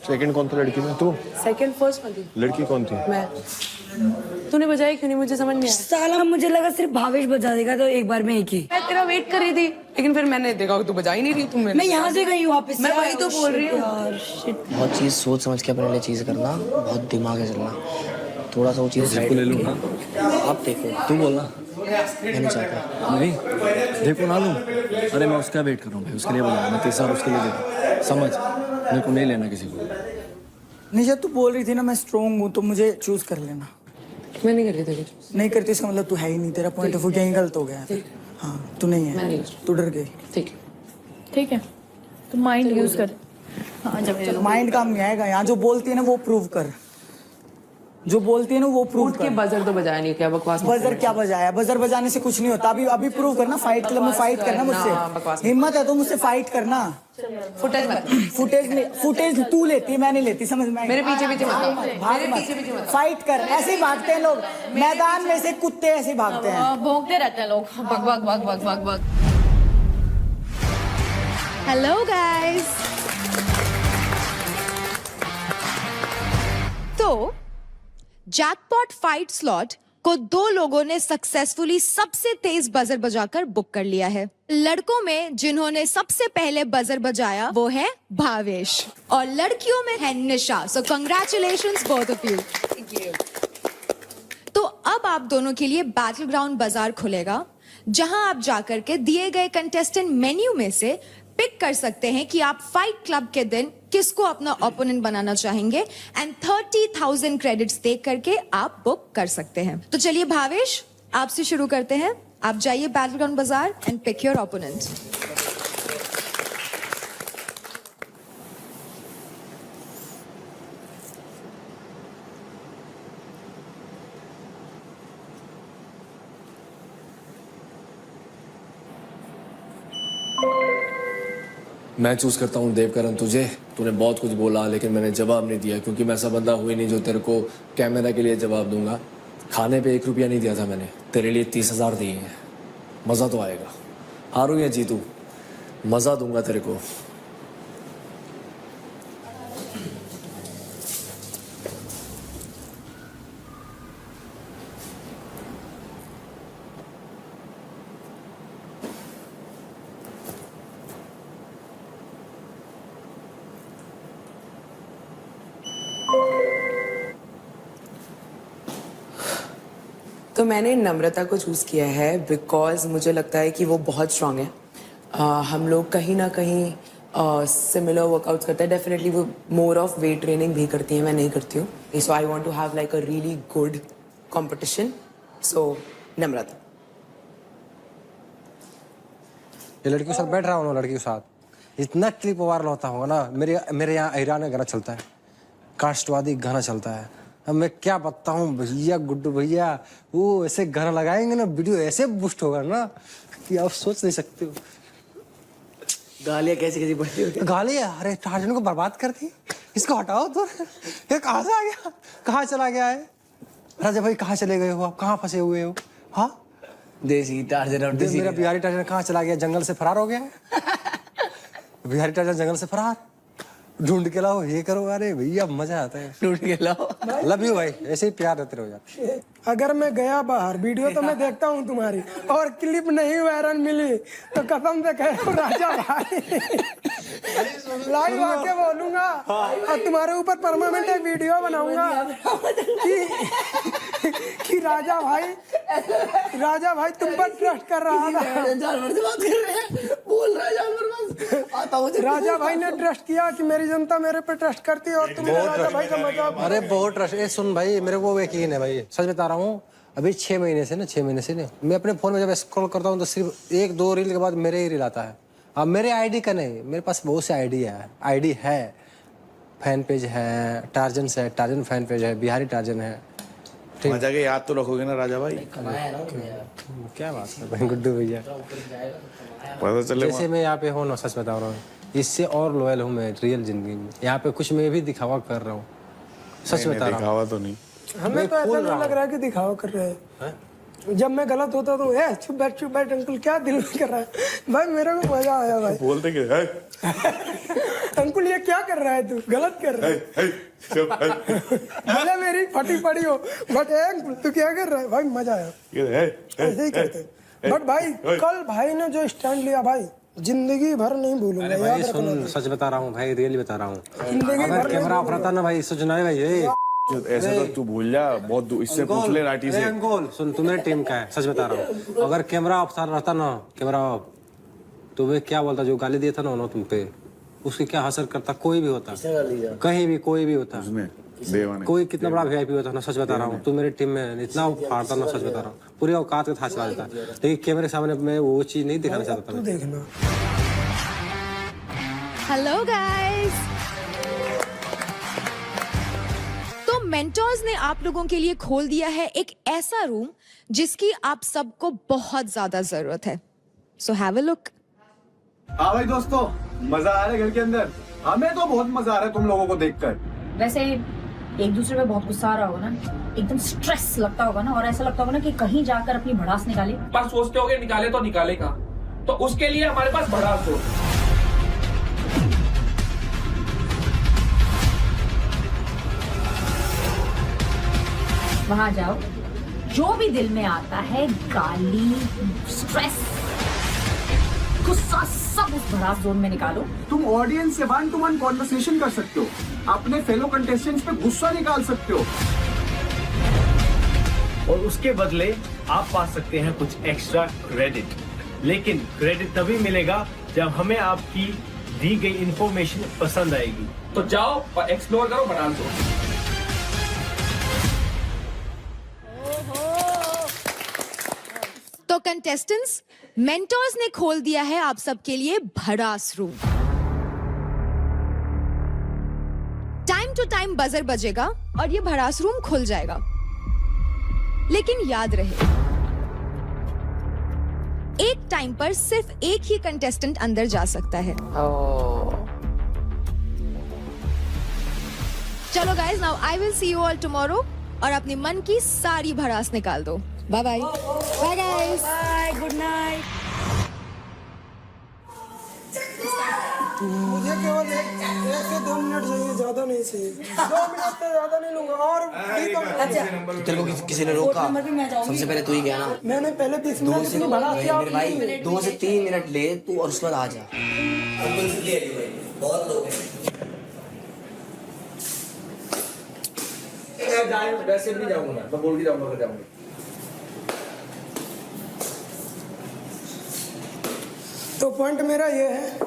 सेकंड कौन था लड़की में? तू? सेकंड फर्स्ट वाली लड़की कौन थी? मैं। तूने बजाई क्यों नहीं? मुझे समझ नहीं आया। साला मुझे लगा सिर्फ भावेश बजा देगा तो एक बार में एक ही। मैं तेरा वेट कर रही थी, लेकिन फिर मैंने देखा तू बजा ही नहीं रही। मैं यहाँ से गई वापस। मैं वही तो बोल रही हूँ यार। बहुत चीज सोच समझ के अपने लिए चीज करना, बहुत दिमाग है चलना। थोड़ा सा वो चीज ले लूँ ना? आप देखो, तू बोलना। मैं नहीं चाहता। नहीं देखो ना लूँ। अरे मैं उसका वेट कर रहा हूँ भाई, उसके लिए बोला। मैं 30 साल उसके लिए दे, समझ। मेरे को नहीं लेना किसी को। नहीं, जब तू बोल रही थी ना मैं स्ट्रॉन्ग हूँ, तो मुझे चूज कर लेना। मैं नहीं कर रही थी। नहीं करती इसका मतलब तू है ही नहीं। तेरा पॉइंट ऑफ व्यू यहीं गलत हो गया है। हाँ, तू नहीं है, तू डर गई। ठीक है, तो माइंड यूज कर। हाँ, जब माइंड काम नहीं आएगा यहाँ। जो बोलती है ना वो प्रूव कर। जो बोलती है ना वो प्रूव कर। बजर तो बजाया नहीं, क्या बकवास। बजर क्या बजाया? बजर बजाने से कुछ नहीं होता। अभी प्रूव करना। फाइट क्लब में फाइट करना मुझसे। हिम्मत है तो मुझसे फाइट करना। फुटेज तू लेती है, मैं नहीं लेती, समझ में? मेरे पीछे पीछे भाग मत, फाइट कर। ऐसे ही भागते हैं लोग मैदान में से, कुत्ते ऐसे ही भागते हैं। भौंकते रहते हैं लोग। भग। Hello guys. तो तो जैकपॉट फाइट स्लॉट को 2 लोगों ने सक्सेसफुली सबसे तेज बजर बजाकर बुक कर लिया है। लड़कों में जिन्होंने सबसे पहले बजर बजाया वो है भावेश और लड़कियों में है Nisha. So congratulations both of you. तो अब आप दोनों के लिए बैटल ग्राउंड बाजार खुलेगा, जहां आप जाकर के दिए गए कंटेस्टेंट मेन्यू में से पिक कर सकते हैं कि आप फाइट क्लब के दिन किसको अपना ओपोनेंट बनाना चाहेंगे एंड 30,000 क्रेडिट्स देख करके आप बुक कर सकते हैं। तो चलिए भावेश, आपसे शुरू करते हैं। आप जाइए बैटल ग्राउंड बाजार एंड पिक योर ओपोनेंट। मैं चूज करता हूँ देवकरण तुझे। तूने बहुत कुछ बोला लेकिन मैंने जवाब नहीं दिया, क्योंकि मैं ऐसा बंदा हुई नहीं जो तेरे को कैमरा के लिए जवाब दूंगा। खाने पे 1 रुपया नहीं दिया था मैंने, तेरे लिए 30,000 दिए हैं। मज़ा तो आएगा, हारू या जीतू मज़ा दूंगा तेरे को। तो मैंने नम्रता को चूज़ किया है बिकॉज मुझे लगता है कि वो बहुत स्ट्रांग है। हम लोग कहीं ना कहीं सिमिलर वर्कआउट्स करते हैं। डेफिनेटली वो मोर ऑफ वेट ट्रेनिंग भी करती है, मैं नहीं करती हूँ। So I want to have like a really good competition. So Namrata. ये लड़की के साथ बैठ रहा हूँ ना, लड़की के साथ इतना क्लिप वायरल होता होगा ना। मेरे यहाँ ईरान में गाना चलता है, कास्टवादी गाना चलता है। अब मैं क्या बताऊं भैया, गुड्डू भैया वो ऐसे गाना लगाएंगे ना, वीडियो ऐसे बूस्ट होगा ना कि आप सोच नहीं सकते हो। गालियाँ कैसी कैसी बढ़ती होती है। गालियाँ, अरे टार्जन को बर्बाद कर दी, इसको हटाओ तो। ये कहाँ से आ गया, कहाँ चला गया है? राजा भाई कहाँ चले गए हो आप, कहाँ फंसे हुए हो? हाँ देसी टार्जन और देसी मेरा बिहारी टार्जन कहाँ चला गया? जंगल से फरार हो गया है। बिहारी टार्जन जंगल से फरार, ढूंढ के लाओ, ये करो। अरे भैया मजा आता है, ढूंढ के लाओ। लव यू भाई, ऐसे ही प्यार रहते रहो यार। अगर मैं गया बाहर, वीडियो तो मैं देखता हूँ तुम्हारी, और क्लिप नहीं वायरल मिली तो कसम से कह रहा हूं राजा भाई लाइव आके बोलूंगा और तुम्हारे ऊपर परमानेंट एक वीडियो बनाऊंगा कि राजा भाई तुम पर ट्रस्ट कर रहा था। जानवर से बात कर रहे हैं, बोल रहा है जानवर बस। आता हूँ राजा भाई ने ट्रस्ट किया कि मेरी जनता मेरे पे ट्रस्ट करती है और तुमने राजा भाई का मजाक। अरे बहुत ट्रस्ट। ए सुन भाई, मेरे को यकीन है भाई, सच बता रहा हूँ। अभी 6 महीने से ना मैं अपने फोन में जब स्क्रॉल करता हूँ तो सिर्फ 1-2 रील के बाद मेरे ही रील आता है। अब मेरे आईडी का नहीं, मेरे पास बहुत से आईडी है। फैन पेज है, टार्जन से टार्जन फैन पेज है, बिहारी टार्जन है। वहाँ जाके याद तो रखोगे ना राजा भाई? क्या बात कर रहे हैं गुड्डू भैया, पता चले जैसे मैं यहाँ पे हूँ ना, सच बता रहा हूँ, इससे और लॉयल हूँ मैं रियल जिंदगी में। यहाँ पे कुछ मैं भी दिखावा कर रहा हूँ, सच बता रहा हूँ। दिखावा तो नहीं, हमें तो ऐसा नहीं लग रहा है कि दिखावा कर रहे हैं। जब मैं गलत होता तो चुप बैठ अंकुल, क्या दिल में कर रहा है भाई? मेरे को मजा आया भाई। बोलते क्या अंकुल ये क्या कर रहा है, तू गलत कर रहा है। भले मेरी फटी पड़ी हो, बट अंकुल तू क्या कर रहा है भाई? मजा आया, ऐसे ही करते। बट भाई कल भाई ने जो स्टैंड लिया भाई, जिंदगी भर नहीं भूलूंगा। अरे भाई सुन, सच बता रहा हूँ भाई, रियली बता रहा हूँ। अगर कैमरा ऑफ रहता ना भाई, सोचना है भाई ऐसे तो तू भूल जा, बहुत इससे पूछ ले राठी से। अंकुल सुन, तू मेरे टीम का है, सच बता रहा हूँ। अगर कैमरा ऑफ रहता ना, कैमरा ऑफ, तो मैं क्या बोलता, जो गाली दिया था ना तुम पे, उसकी क्या असर करता? कोई भी होता, कहीं भी कोई भी होता, कोई कितना बड़ा VIP होता ना, सच बता रहा हूँ। तू मेरे टीम में इतना फाड़ता ना, सच बता रहा हूँ, पूरी औकात का था चला देता। लेकिन कैमरे के सामने मैं वो चीज नहीं दिखाना चाहता था। देखना। हेलो गाइस, तो मेंटोर्स ने आप लोगों के लिए खोल दिया है एक ऐसा रूम जिसकी आप सबको बहुत ज्यादा जरूरत है। So have a look. हाँ भाई दोस्तों, मजा आ रहा है घर के अंदर? हमें तो बहुत मजा आ रहा है तुम लोगों को देखकर। वैसे एक दूसरे पे बहुत गुस्सा आ रहा होगा ना, एकदम स्ट्रेस लगता होगा ना, और ऐसा लगता होगा ना कि कहीं जाकर अपनी भड़ास निकाले। पर सोचते होगे निकाले तो निकालेगा, तो उसके लिए हमारे पास भड़ास हो। वहां जाओ, जो भी दिल में आता है, गाली, स्ट्रेस, गुस्सा, सब उस भड़ास जोन में निकालो। तुम ऑडियंस से 1-to-1 कॉन्वर्सेशन कर सकते हो, अपने फेलो कंटेस्टेंट्स पे गुस्सा निकाल सकते हो, और उसके बदले आप पा सकते हैं कुछ एक्स्ट्रा क्रेडिट। लेकिन क्रेडिट तभी मिलेगा जब हमें आपकी दी गई इंफॉर्मेशन पसंद आएगी। तो जाओ और एक्सप्लोर करो, बना दो। तो कंटेस्टेंट्स, मेंटर्स ने खोल दिया है आप सबके लिए भड़ास room. Time to time buzzer बजेगा और ये भड़ास रूम खुल जाएगा। लेकिन याद रहे, एक टाइम पर सिर्फ एक ही कंटेस्टेंट अंदर जा सकता है। चलो guys, now I will see you all tomorrow और अपने मन की सारी भड़ास निकाल दो। Bye bye. Bye guys. Bye, good night. मुझे केवल 1 से 2 मिनट चाहिए, ज्यादा नहीं चाहिए। 2 मिनट से ज्यादा नहीं लूंगा। और तो तेरे को किसी ने रोका? सबसे पहले तू ही गया ना। मैंने पहले 30 मिनट से मेरे भाई 2 से 3 मिनट ले तू, और उसके बाद आ जा। बहुत लोग वैसे भी जाऊंगा मैं बोल के जाऊंगा। तो पॉइंट मेरा ये है,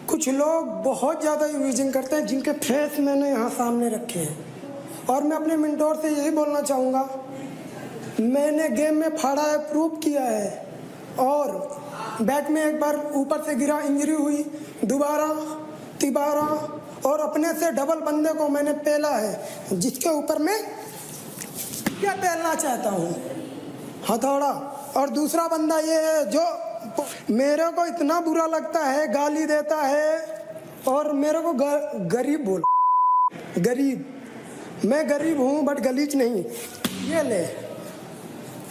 कुछ लोग बहुत ज़्यादा यूजिंग करते हैं जिनके फेस मैंने यहाँ सामने रखे हैं, और मैं अपने मिंटोर से यही बोलना चाहूँगा, मैंने गेम में फाड़ा है, प्रूव किया है, और बैट में एक बार ऊपर से गिरा, इंजरी हुई, दोबारा तिबारा, और अपने से डबल बंदे को मैंने पेला है, जिसके ऊपर मैं क्या पेलना चाहता हूँ, हथौड़ा। और दूसरा बंदा ये है जो मेरे को इतना बुरा लगता है, गाली देता है, और मेरे को गरीब बोला। गरीब, मैं गरीब हूँ बट गलीच नहीं। ये ले,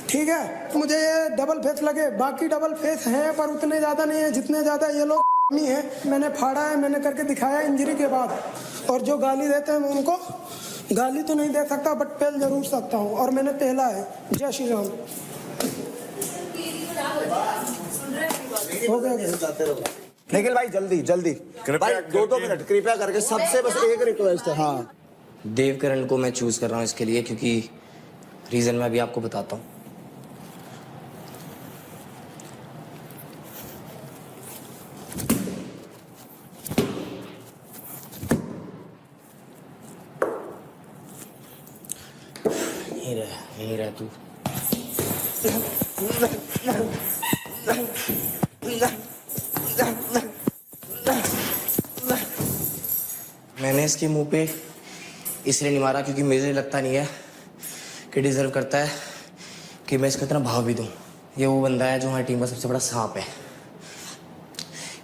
ठीक है। मुझे ये डबल फेस लगे, बाकी डबल फेस हैं पर उतने ज़्यादा नहीं है जितने ज़्यादा ये लोग नहीं है। मैंने फाड़ा है, मैंने करके दिखाया इंजरी के बाद। और जो गाली देते हैं मैं उनको गाली तो नहीं दे सकता बट पेल जरूर सकता हूँ, और मैंने पहला है। जय श्री राम। हो गया। निखिल भाई जल्दी जल्दी भाई 2-2 मिनट कृपया करके, सबसे बस एक रिक्वेस्ट है। हाँ, देवकरण को मैं चूज कर रहा हूँ इसके लिए, क्योंकि रीजन मैं अभी आपको बताता हूँ। यहीं रह तू। मैंने इसके मुंह पे इसलिए नहीं मारा क्योंकि मुझे लगता नहीं है कि डिजर्व करता है कि मैं इसका इतना भाव भी दूं। ये वो बंदा है जो हमारी टीम का सबसे बड़ा सांप है।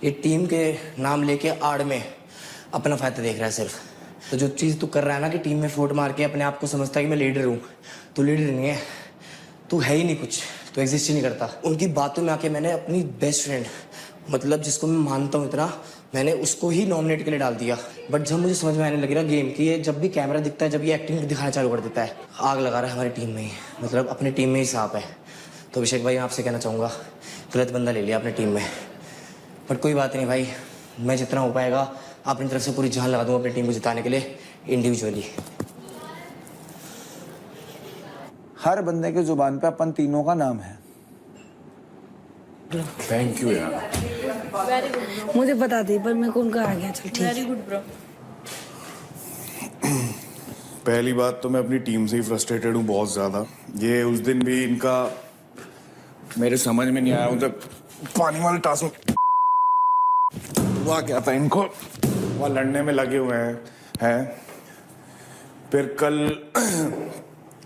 ये टीम के नाम लेके आड़ में अपना फायदा देख रहा है सिर्फ। तो जो चीज़ तू कर रहा है ना कि टीम में फूट मार के अपने आप को समझता है कि मैं लीडर हूँ, तू लीडर नहीं है, तू है ही नहीं कुछ, तो एग्जिस्ट ही नहीं करता। उनकी बातों में आके मैंने अपनी बेस्ट फ्रेंड, मतलब जिसको मैं मानता हूँ इतना, मैंने उसको ही नॉमिनेट के लिए डाल दिया। बट जब मुझे समझ में आने लगी ना गेम की, ये जब भी कैमरा दिखता है, जब ये एक्टिंग दिखाना चालू कर देता है, आग लगा रहा है हमारी टीम में ही, मतलब अपनी टीम में ही सांप है। तो अभिषेक भाई, आपसे कहना चाहूँगा, गलत बंदा ले लिया अपनी टीम में। बट कोई बात नहीं भाई, मैं जितना हो पाएगा अपनी तरफ से पूरी जान लगा दूंगा अपनी टीम को जिताने के लिए इंडिविजुअली। हर बंदे के जुबान पे अपन तीनों का नाम है। थैंक यू यार। मुझे बता दी पर मेरे को उनका आ गया। चल ठीक है। Very good bro. पहली बात तो मैं अपनी टीम से ही फ्रस्ट्रेटेड हूँ बहुत ज़्यादा। ये उस दिन भी इनका मेरे समझ में नहीं आया, मतलब पानी वाले टास्क में हुआ क्या था, इनको वहाँ लड़ने में लगे हुए हैं। फिर कल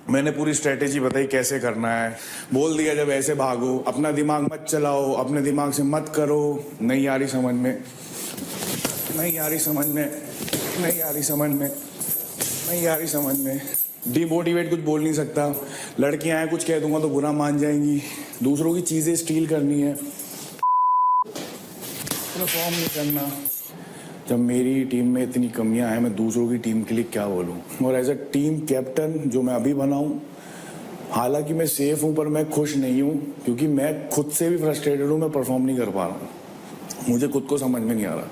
मैंने पूरी स्ट्रेटेजी बताई कैसे करना है, बोल दिया जब ऐसे भागो, अपना दिमाग मत चलाओ, अपने दिमाग से मत करो। नहीं आ रही समझ में, नहीं आ रही समझ में, नहीं आ रही समझ में, नहीं आ रही समझ में। डिमोटिवेट कुछ बोल नहीं सकता। लड़कियां हैं, कुछ कह दूंगा तो बुरा मान जाएंगी। दूसरों की चीजें स्टील करनी है, परफॉर्म नहीं करना। जब मेरी टीम में इतनी कमियां हैं, मैं दूसरों की टीम के लिए क्या बोलूं। और एज अ टीम कैप्टन जो मैं अभी बना हूं, हालांकि मैं सेफ हूं पर मैं खुश नहीं हूं क्योंकि मैं खुद से भी फ्रस्ट्रेटेड हूं। मैं परफॉर्म नहीं कर पा रहा हूं। मुझे खुद को समझ में नहीं आ रहा।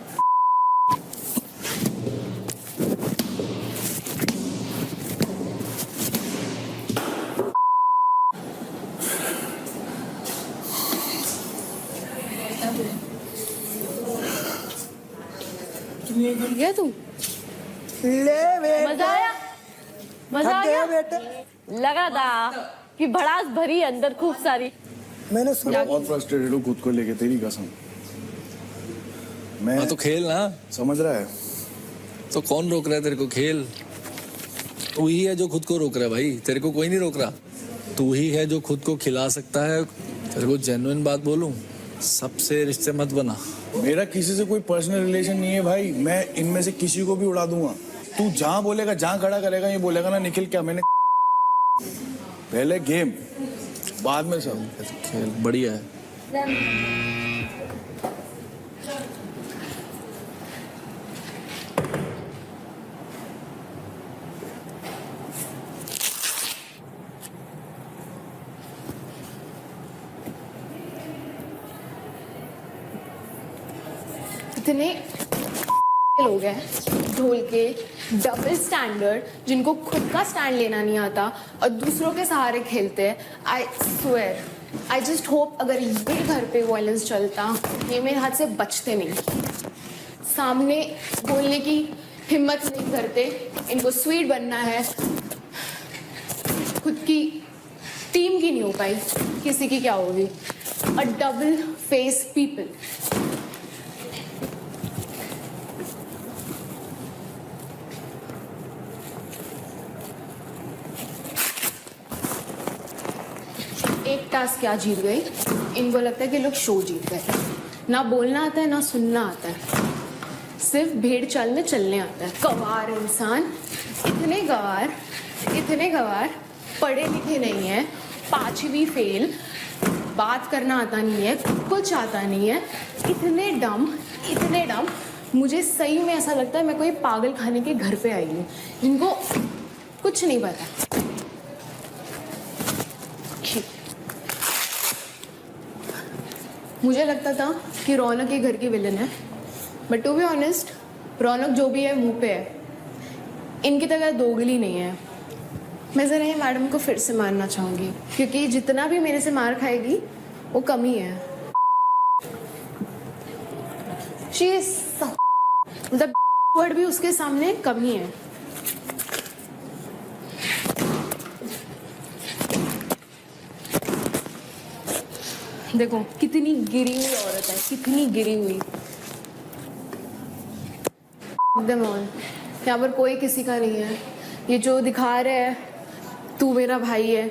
गया तू ले बेटे मजा आया? मजा आ थक गया गया? बेटे लगा था कि भड़ास भरी है अंदर खूब सारी। मैंने सुना बहुत फ्रस्ट्रेटेड हूं खुद को लेके, तेरी कसम। मैं तो खेल ना। समझ रहा है तो कौन रोक रहा है तेरे को? खेल। तू ही है जो खुद को रोक रहा है भाई, तेरे को कोई नहीं रोक रहा। तू ही है जो खुद को खिला सकता है। तेरे को जेन्युइन बात बोलूं, सबसे रिश्ते मत बना। मेरा किसी से कोई पर्सनल रिलेशन नहीं है भाई। मैं इनमें से किसी को भी उड़ा दूंगा। तू जहां बोलेगा, जहां खड़ा करेगा, ये बोलेगा ना निखिल क्या मैंने पहले गेम बाद में सब खेल बढ़िया है। इतने लोग हैं ढोल के डबल स्टैंडर्ड जिनको खुद का स्टैंड लेना नहीं आता और दूसरों के सहारे खेलते हैं। I swear, I just hope अगर ये घर पे वायलेंस चलता, ये मेरे हाथ से बचते नहीं। सामने बोलने की हिम्मत नहीं करते, इनको स्वीट बनना है, खुद की टीम की नहीं हो पाई, किसी की क्या होगी। अ डबल फेस पीपल। एक टास्क क्या जीत गई, इनको लगता है कि लोग शो जीत गए। ना बोलना आता है ना सुनना आता है, सिर्फ भेड़ चाल में चलने आता है। गवार इंसान, इतने गवार पढ़े लिखे नहीं है, 5वीं फेल, बात करना आता नहीं है, कुछ आता नहीं है, इतने डम। मुझे सही में ऐसा लगता है मैं कोई पागल खाने के घर पे आई हूँ, जिनको कुछ नहीं पता। मुझे लगता था कि रौनक ये घर की विलन है, बट टू बी ऑनेस्ट रौनक जो भी है मुंह पे है, इनकी तरह दोगली नहीं है। मैं ज़रा ये मैडम को फिर से मारना चाहूँगी क्योंकि जितना भी मेरे से मार खाएगी वो कम ही है। शी इज मतलब वर्ड भी उसके सामने कम ही है। देखो कितनी गिरी हुई औरत है, कितनी गिरी हुई। एकदम ऑन, यहाँ पर कोई किसी का नहीं है। ये जो दिखा रहे हैं तू मेरा भाई है,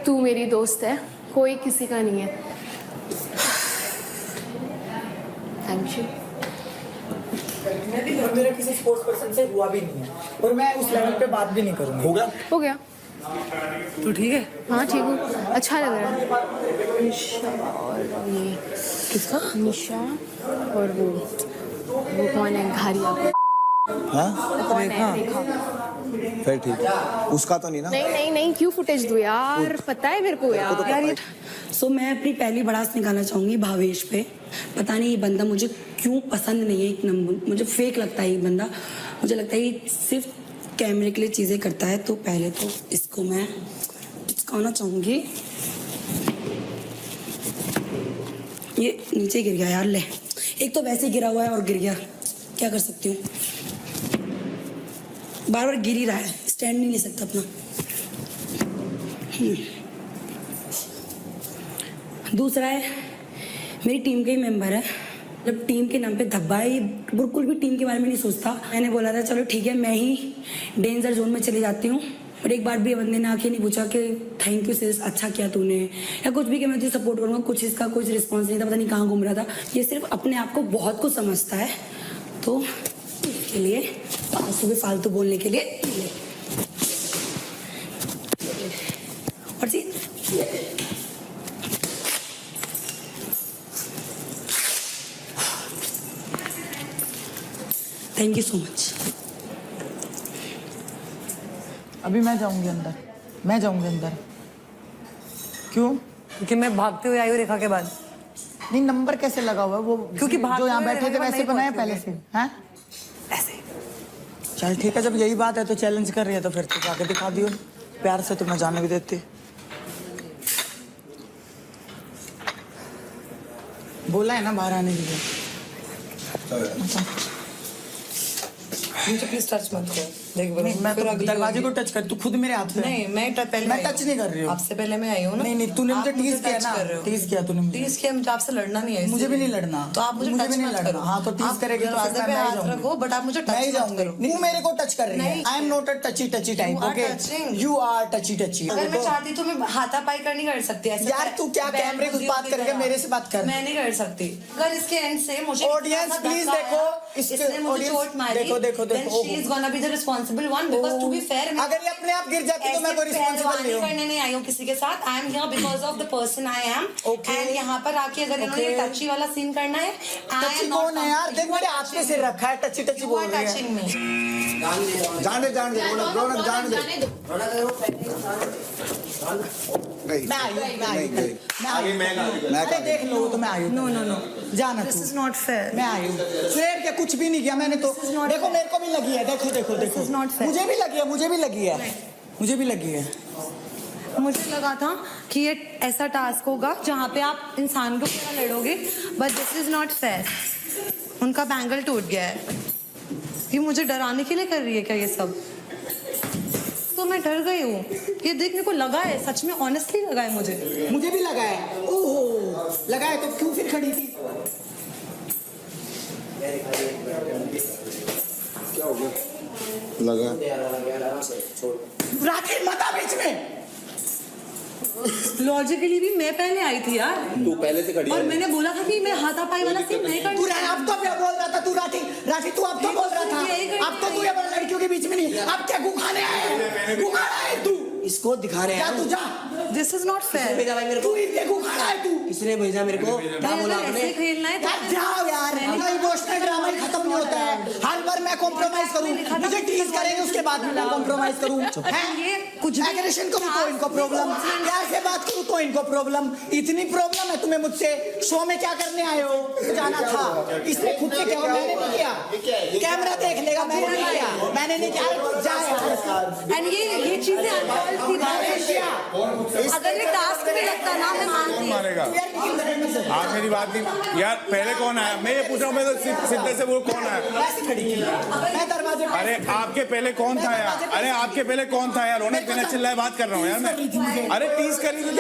तू मेरी दोस्त है, कोई किसी का नहीं है। Thank you. मेरा किसी स्पोर्ट्स पर्सन से हुआ भी नहीं है और मैं उस लेवल पे बात भी नहीं करूँगा। हो गया तो ठीक है। हाँ ठीक हूँ, अच्छा लग रहा है। निशा और ये किसका? निशा और वो कौन है? घारिया। हाँ कौन है? देखा। फिर ठीक है, उसका तो नहीं ना? नहीं, क्यों फुटेज दो यार, पता है मेरे को यार। सो मैं अपनी पहली भड़ास निकालना चाहूंगी भावेश पे। पता नहीं ये बंदा मुझे क्यों पसंद नहीं है, एक नंबर मुझे फेक लगता है ये बंदा। मुझे लगता है ये सिर्फ कैमरे के लिए चीजें करता है। तो पहले तो इसको मैं चिपकाना चाहूंगी। ये नीचे गिर गया यार, ले एक तो वैसे गिरा हुआ है और गिर गया, क्या कर सकती हूँ। बार बार गिर ही रहा है, स्टैंड नहीं ले सकता अपना। दूसरा है मेरी टीम का ही मेंबर है, जब टीम के नाम पे धब्बा है, ये बिल्कुल भी टीम के बारे में नहीं सोचता। मैंने बोला था चलो ठीक है मैं ही डेंजर जोन में चली जाती हूँ, पर एक बार भी बंदे ने आके नहीं पूछा कि थैंक यू सिर्फ अच्छा किया तूने या कुछ भी, कि मैं तुझे सपोर्ट करूँगा। कुछ इसका कुछ रिस्पॉन्स नहीं था, पता नहीं कहाँ घूम रहा था। ये सिर्फ अपने आप को बहुत कुछ समझता है, तो इसके लिए सुबह फालतू बोलने के लिए। और जी थैंक यू सो मच। अभी मैं जाऊंगी अंदर। क्यों? क्योंकि मैं भागते हुए आई हूँ रेखा के बाद। नहीं, नंबर कैसे लगा हुआ है वो? क्योंकि जो यहाँ बैठे थे वैसे बनाया पहले से, हैं? ऐसे। चल ठीक है, जब यही बात है तो चैलेंज कर रही है तो फिर तो जाके दिखा दियो। प्यार से तो मैं जाने भी देती। बोला है ना बाहर आने के लिए। मुझे प्लीज टच मत कर। देख नहीं, मैं तो दरवाजे को टच कर, तू खुद मेरे हाथ से। नहीं, मैं टच नहीं कर रही हूँ। आपसे पहले मैं आई हूँ ना। नहीं, तूने मुझे टीज किया ना। टीज किया तूने मुझे। टीज किया, मुझे आपसे लड़ना नहीं है। मुझे भी नहीं लड़ना। तो आप मुझे भी टच नहीं मत लड़ना। करो। हाँ, तो टीज करेगी तो दरवाजे पे हाथ रखो, बट आप मुझे टच मत करो। तू मेरे को टच कर रही है। I am not a touchy type, okay? You are touchy. अगर मैं चाहती तो मैं हाथापाई कर नहीं कर सकती ऐसे। यार तू क्या कैमरे की बात करके मेरे से बात कर। मैं नहीं कर सकती। अगर इसके एंड से मुझे ऑडियंस प्लीज देखो, इसने मुझे चोट मारी। देखो then she is gonna be the responsible one because to be fair, अगर ये अपने आप गिर जाती तो मैं कोई रिस्पांसिबल नहीं हूँ। करने नहीं आई हूँ किसी के साथ। I am here because of the person I am. And यहाँ पर आके अगर इन्होंने टची वाला सीन करना है, टची कौन है यार? देख मेरे हाथ में सिर रखा है, टची बोल रही है। टचिंग में जान दे रौनक जान दे। अरे देख लो तो मैं आई हूँ। नो जाना। This is not fair. मैं आई हूँ शेर के, कुछ भी नहीं किया मैंने तो। देखो मेरे को भी लगी है, देखो मुझे भी लगी है। मुझे लगा था कि ये ऐसा टास्क होगा जहाँ पे आप इंसान को पूरा लड़ोगे, but this is not fair. उनका बैंगल टूट गया है। ये मुझे डराने के लिए कर रही है क्या ये सब? तो मैं डर गई हूँ। ये देखने को लगा है, सच में ऑनेस्टली लगा है मुझे भी लगा है। ओहो, लगा है तो क्यों फिर खड़ी थी? क्या हो गया? लगा राखी मत आ बीच में। लॉजिकली भी मैं पहले आई थी यार। तू पहले से खड़ी और है। मैंने बोला था कि मैं हाथापाई वाला सीन नहीं तू करना। अब तो क्या बोल रहा था तू? राठी तू अब तो बोल रहा था। अब तो तू ये बोल लड़कियों के बीच में नहीं। अब क्या गुखाने आए? गुखाना है तू। इसको दिखा रहे हैं। तू जा। This is not fair. भेजा भाई मेरे तू को? इनके गुखाना है तू। किसने भेजा मेरे को? क्या बोला आपने? ऐसे खेलना है तो जाओ यार, इमोशनल ड्रामा ही खत्म नहीं होता है। हर बार मैं कॉम्प्रोमाइज करूं, मुझे टीज करेंगे उसके बाद में मैं कॉम्प्रोमाइज करूं। ये कुछ एग्रेशन करूं तो इनको प्रॉब्लम, प्यार से बात करूं तो इनको प्रॉब्लम। इतनी प्रॉब्लम है तुम्हें मुझसे। शो में क्या करने आए हो? जाना था। इसने खुद से क्या? मैंने नहीं किया। कैमरा देख लेगा, मैंने नहीं किया। जा यार। एंड ये चीजें अनकॉल्ड थी। अगर ये टास्क भी लगता ना, मैं मानती। आप मेरी बात नहीं यार। पहले कौन आया? मैं ये पूछ रहा हूँ। मैं तो सीधे से बोल कौन आया? मैं दरवाजे पे। अरे आपके पहले कौन था यार? अरे आपके पहले कौन था यार? रौनक बिना चिल्लाए बात कर रहा हूँ यार मैं। अरे टीज करी थी।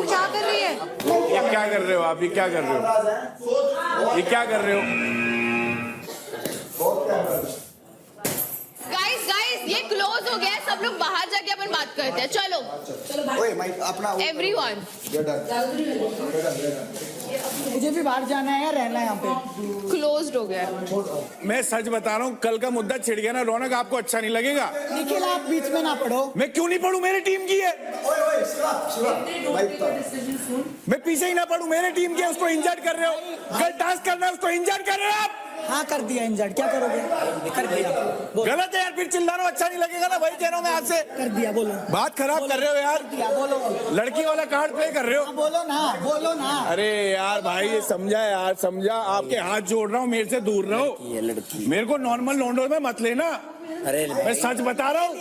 क्या कर रही है? ये क्या कर रहे हो आप? ये क्या कर रहे हो? ये क्या कर रहे हो? गाइस ये क्लोज हो गया है। सब लोग बाहर जाके अपन बात करते हैं। चलो ओए माइक अपना एवरीवन। मुझे भी बाहर जाना है या रहना है यहाँ पे? क्लोज्ड हो गया है। मैं सच बता रहा हूँ, कल का मुद्दा छिड़ गया ना रौनक, आपको अच्छा नहीं लगेगा। निखिल आप बीच में ना पढ़ो। मैं क्यों नहीं पढ़ूं? मेरी टीम की है। मैं पीछे ही ना पढ़ूं, मेरे टीम की है। उसको इंजर्ड कर रहे हो। कल टास्क करना है, उसको इंजर्ड कर रहे हो आप। हाँ कर दिया इंजर्ड। क्या करोगे? कर दिया। गलत है यार, फिर चिल्लाना अच्छा नहीं लगेगा ना। वही कह रहा हूँ मैं आपसे। कर दिया, बोलो। बात खराब कर रहे हो यार। बोलो। लड़की वाला कार्ड प्ले कर रहे हो। बोलो ना। अरे यार भाई, ये समझा यार, समझा। आपके हाथ जोड़ रहा हूँ, मेरे से दूर रहो। मेरे को नॉर्मल लौंडो में मत लेना। अरे मैं सच बता रहा हूँ,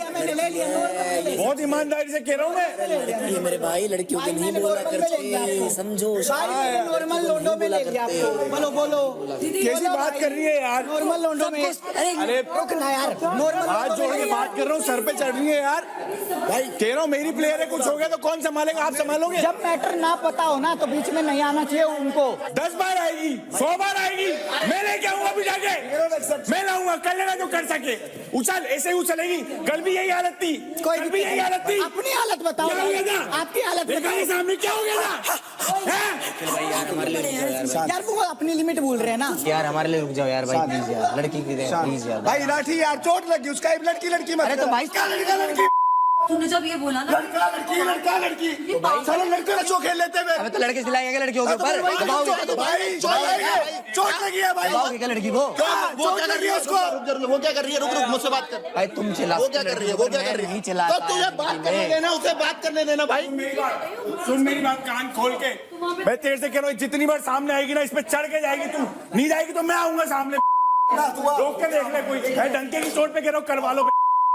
बहुत ईमानदारी से कह रहा हूँ मैं। मेरे भाई लड़कियों के नहीं बोला करते, समझो। नॉर्मल लोंडो में ले लिया आपको। बोलो कैसी बात कर रही है यार? नॉर्मल लोंडो में। अरे रुकना यार, नॉर्मल हाथ जोड़ के बात कर रहा हूँ, सर पे चढ़ रही है यार। भाई कह रहा हूँ मेरी प्लेयर है, कुछ हो गया तो कौन संभालेगा? आप संभालोगे? जब मैटर ना पता हो ना तो बीच में नहीं आना चाहिए उनको। 10 बार आएगी, 100 बार आएगी, मैं लेके आऊंगा अभी जाके। मैं लाऊंगा, कर लेना जो कर सके। उछल, ऐसे ही उछलेगी। कल भी यही हालत थी, कल भी यही हालत थी। अपनी हालत बताओ। क्या हो गया था? आपकी हालत देखा सामने क्या हो गया था? यार वो अपनी लिमिट भूल रहे हैं ना यार। हमारे लिए रुक जाओ यार भाई, प्लीज यार। लड़की की प्लीज यार भाई लाठी यार, चोट लगी उसका। लड़की मत। अरे तो भाई लड़की तूने जब ये बोला ना लड़का लड़की लड़का लड़की चलो लड़के का शो खेल लेते हैं अबे तो लड़के सिलाएंगे लड़कियों के ऊपर तो भाई चोट लगी है भाई दबाओगे क्या लड़की को? वो क्या कर रही है उसको? वो क्या कर रही है? रुक रुक, मुझसे बात कर। भाई तुम चिल्ला, वो क्या कर रही है? वो क्या कर रही है? नहीं चिल्ला, तो तुझे बात करने देना, उसे बात करने देना भाई। सुन मेरी बात कान खोल के, मैं तेरे से कह रहा हूँ जितनी बार सामने आएगी ना इस पे चढ़ के जाएगी, तू नहीं जाएगी तो मैं आऊंगा सामने, रोक के देख ले कोई, मैं डंके की चोट पे कह रहा हूँ करवा लो।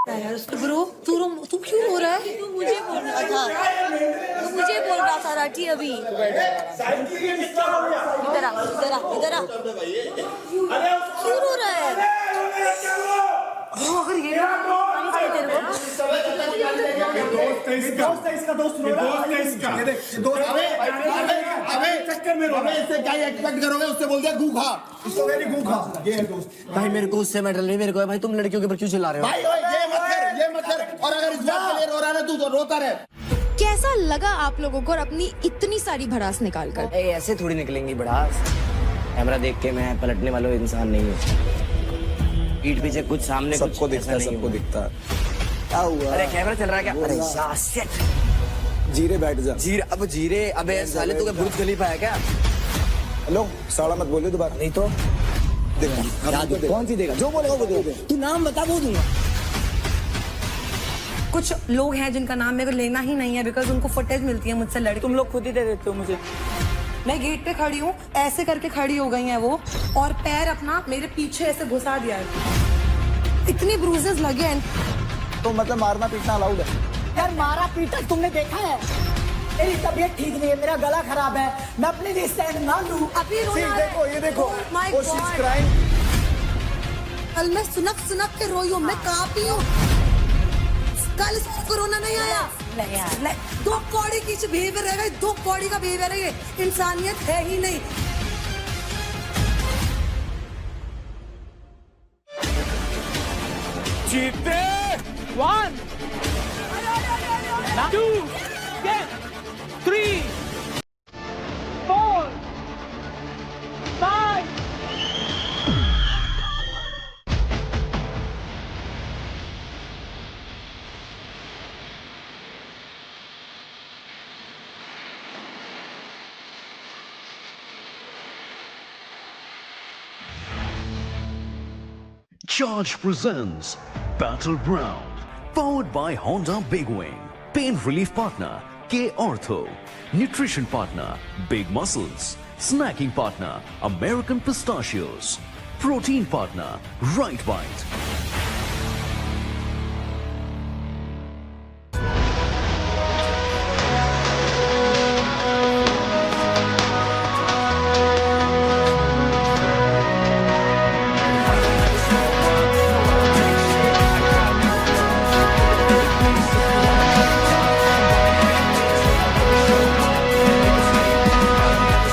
ब्रो तू क्यों रो रहा है? तू मुझे बोल रहा था, तू मुझे बोल रहा था राठी अभी। इधर आ इधर आ इधर आ, क्यों रो रहा है? ब्रो अगर ये तेरे को इससे क्या एक्सपेक्ट करोगे? उससे बोल दिया गूखा, इसको मेरी गूखा, ये है दोस्त भाई मेरे को उससे मैटर नहीं, मेरे को है भाई तुम लड़कियों के ऊपर क्यों चिल्ला रहे हो? भाई ये मत कर, ये मत कर। और अगर इस बात के लिए रो रहा है ना तू, तो रोता रहे। कैसा लगा आप लोगों को और अपनी इतनी सारी भड़ास निकाल कर? ऐसे थोड़ी निकलेंगी भड़ास। कैमरा देख के मैं पलटने वाला इंसान नहीं हूँ, पीठ पीछे कुछ सामने सबको दिखता है, सबको दिखता है। क्या हुआ? अरे कैमरा चल रहा है क्या? अरे यार शिट। जीरे बैठ जा। जीरे अब जीरे, अबे साले तू क्या बुर्ज खलीफा है क्या? हेलो, साड़ा मत बोलिए दोबारा। नहीं तो देखा कौन सी देगा? जो बोलेगा वो दे। तू नाम बता, वो दूंगा। कुछ लोग हैं जिनका नाम मेरे को लेना ही नहीं है, बिकॉज उनको फुटेज मिलती है मुझसे लड़के। तुम लोग खुद ही दे देते हो मुझे। मैं गेट पे खड़ी हूँ, ऐसे करके खड़ी हो गई हैं वो, और पैर अपना मेरे पीछे ऐसे घुसा दिया है। इतनी ब्रूजेस लगे हैं। तो मतलब मारना पीटना अलाउड है? यार मारा पीटा तुमने देखा है? मेरी तबीयत ठीक नहीं है, मेरा गला खराब है, मैं अपने लिए स्टैंड ना लूं। अभी देखो ये देखो, My oh, she's God. crying. कल मैं सुनक के रोई हूँ, मैं कांपी हूँ। कल इसको कोरोना नहीं आया। नहीं, दो कौड़ी की बिहेवियर है, दो कौड़ी का बिहेवियर है, ये इंसानियत है ही नहीं। जीते 1 2 3 4 5 Charge presents Battleground, powered by Honda Big Wing. Pain relief partner K Ortho. Nutrition partner Big Muscles. Snacking partner American Pistachios. Protein partner Right Bite.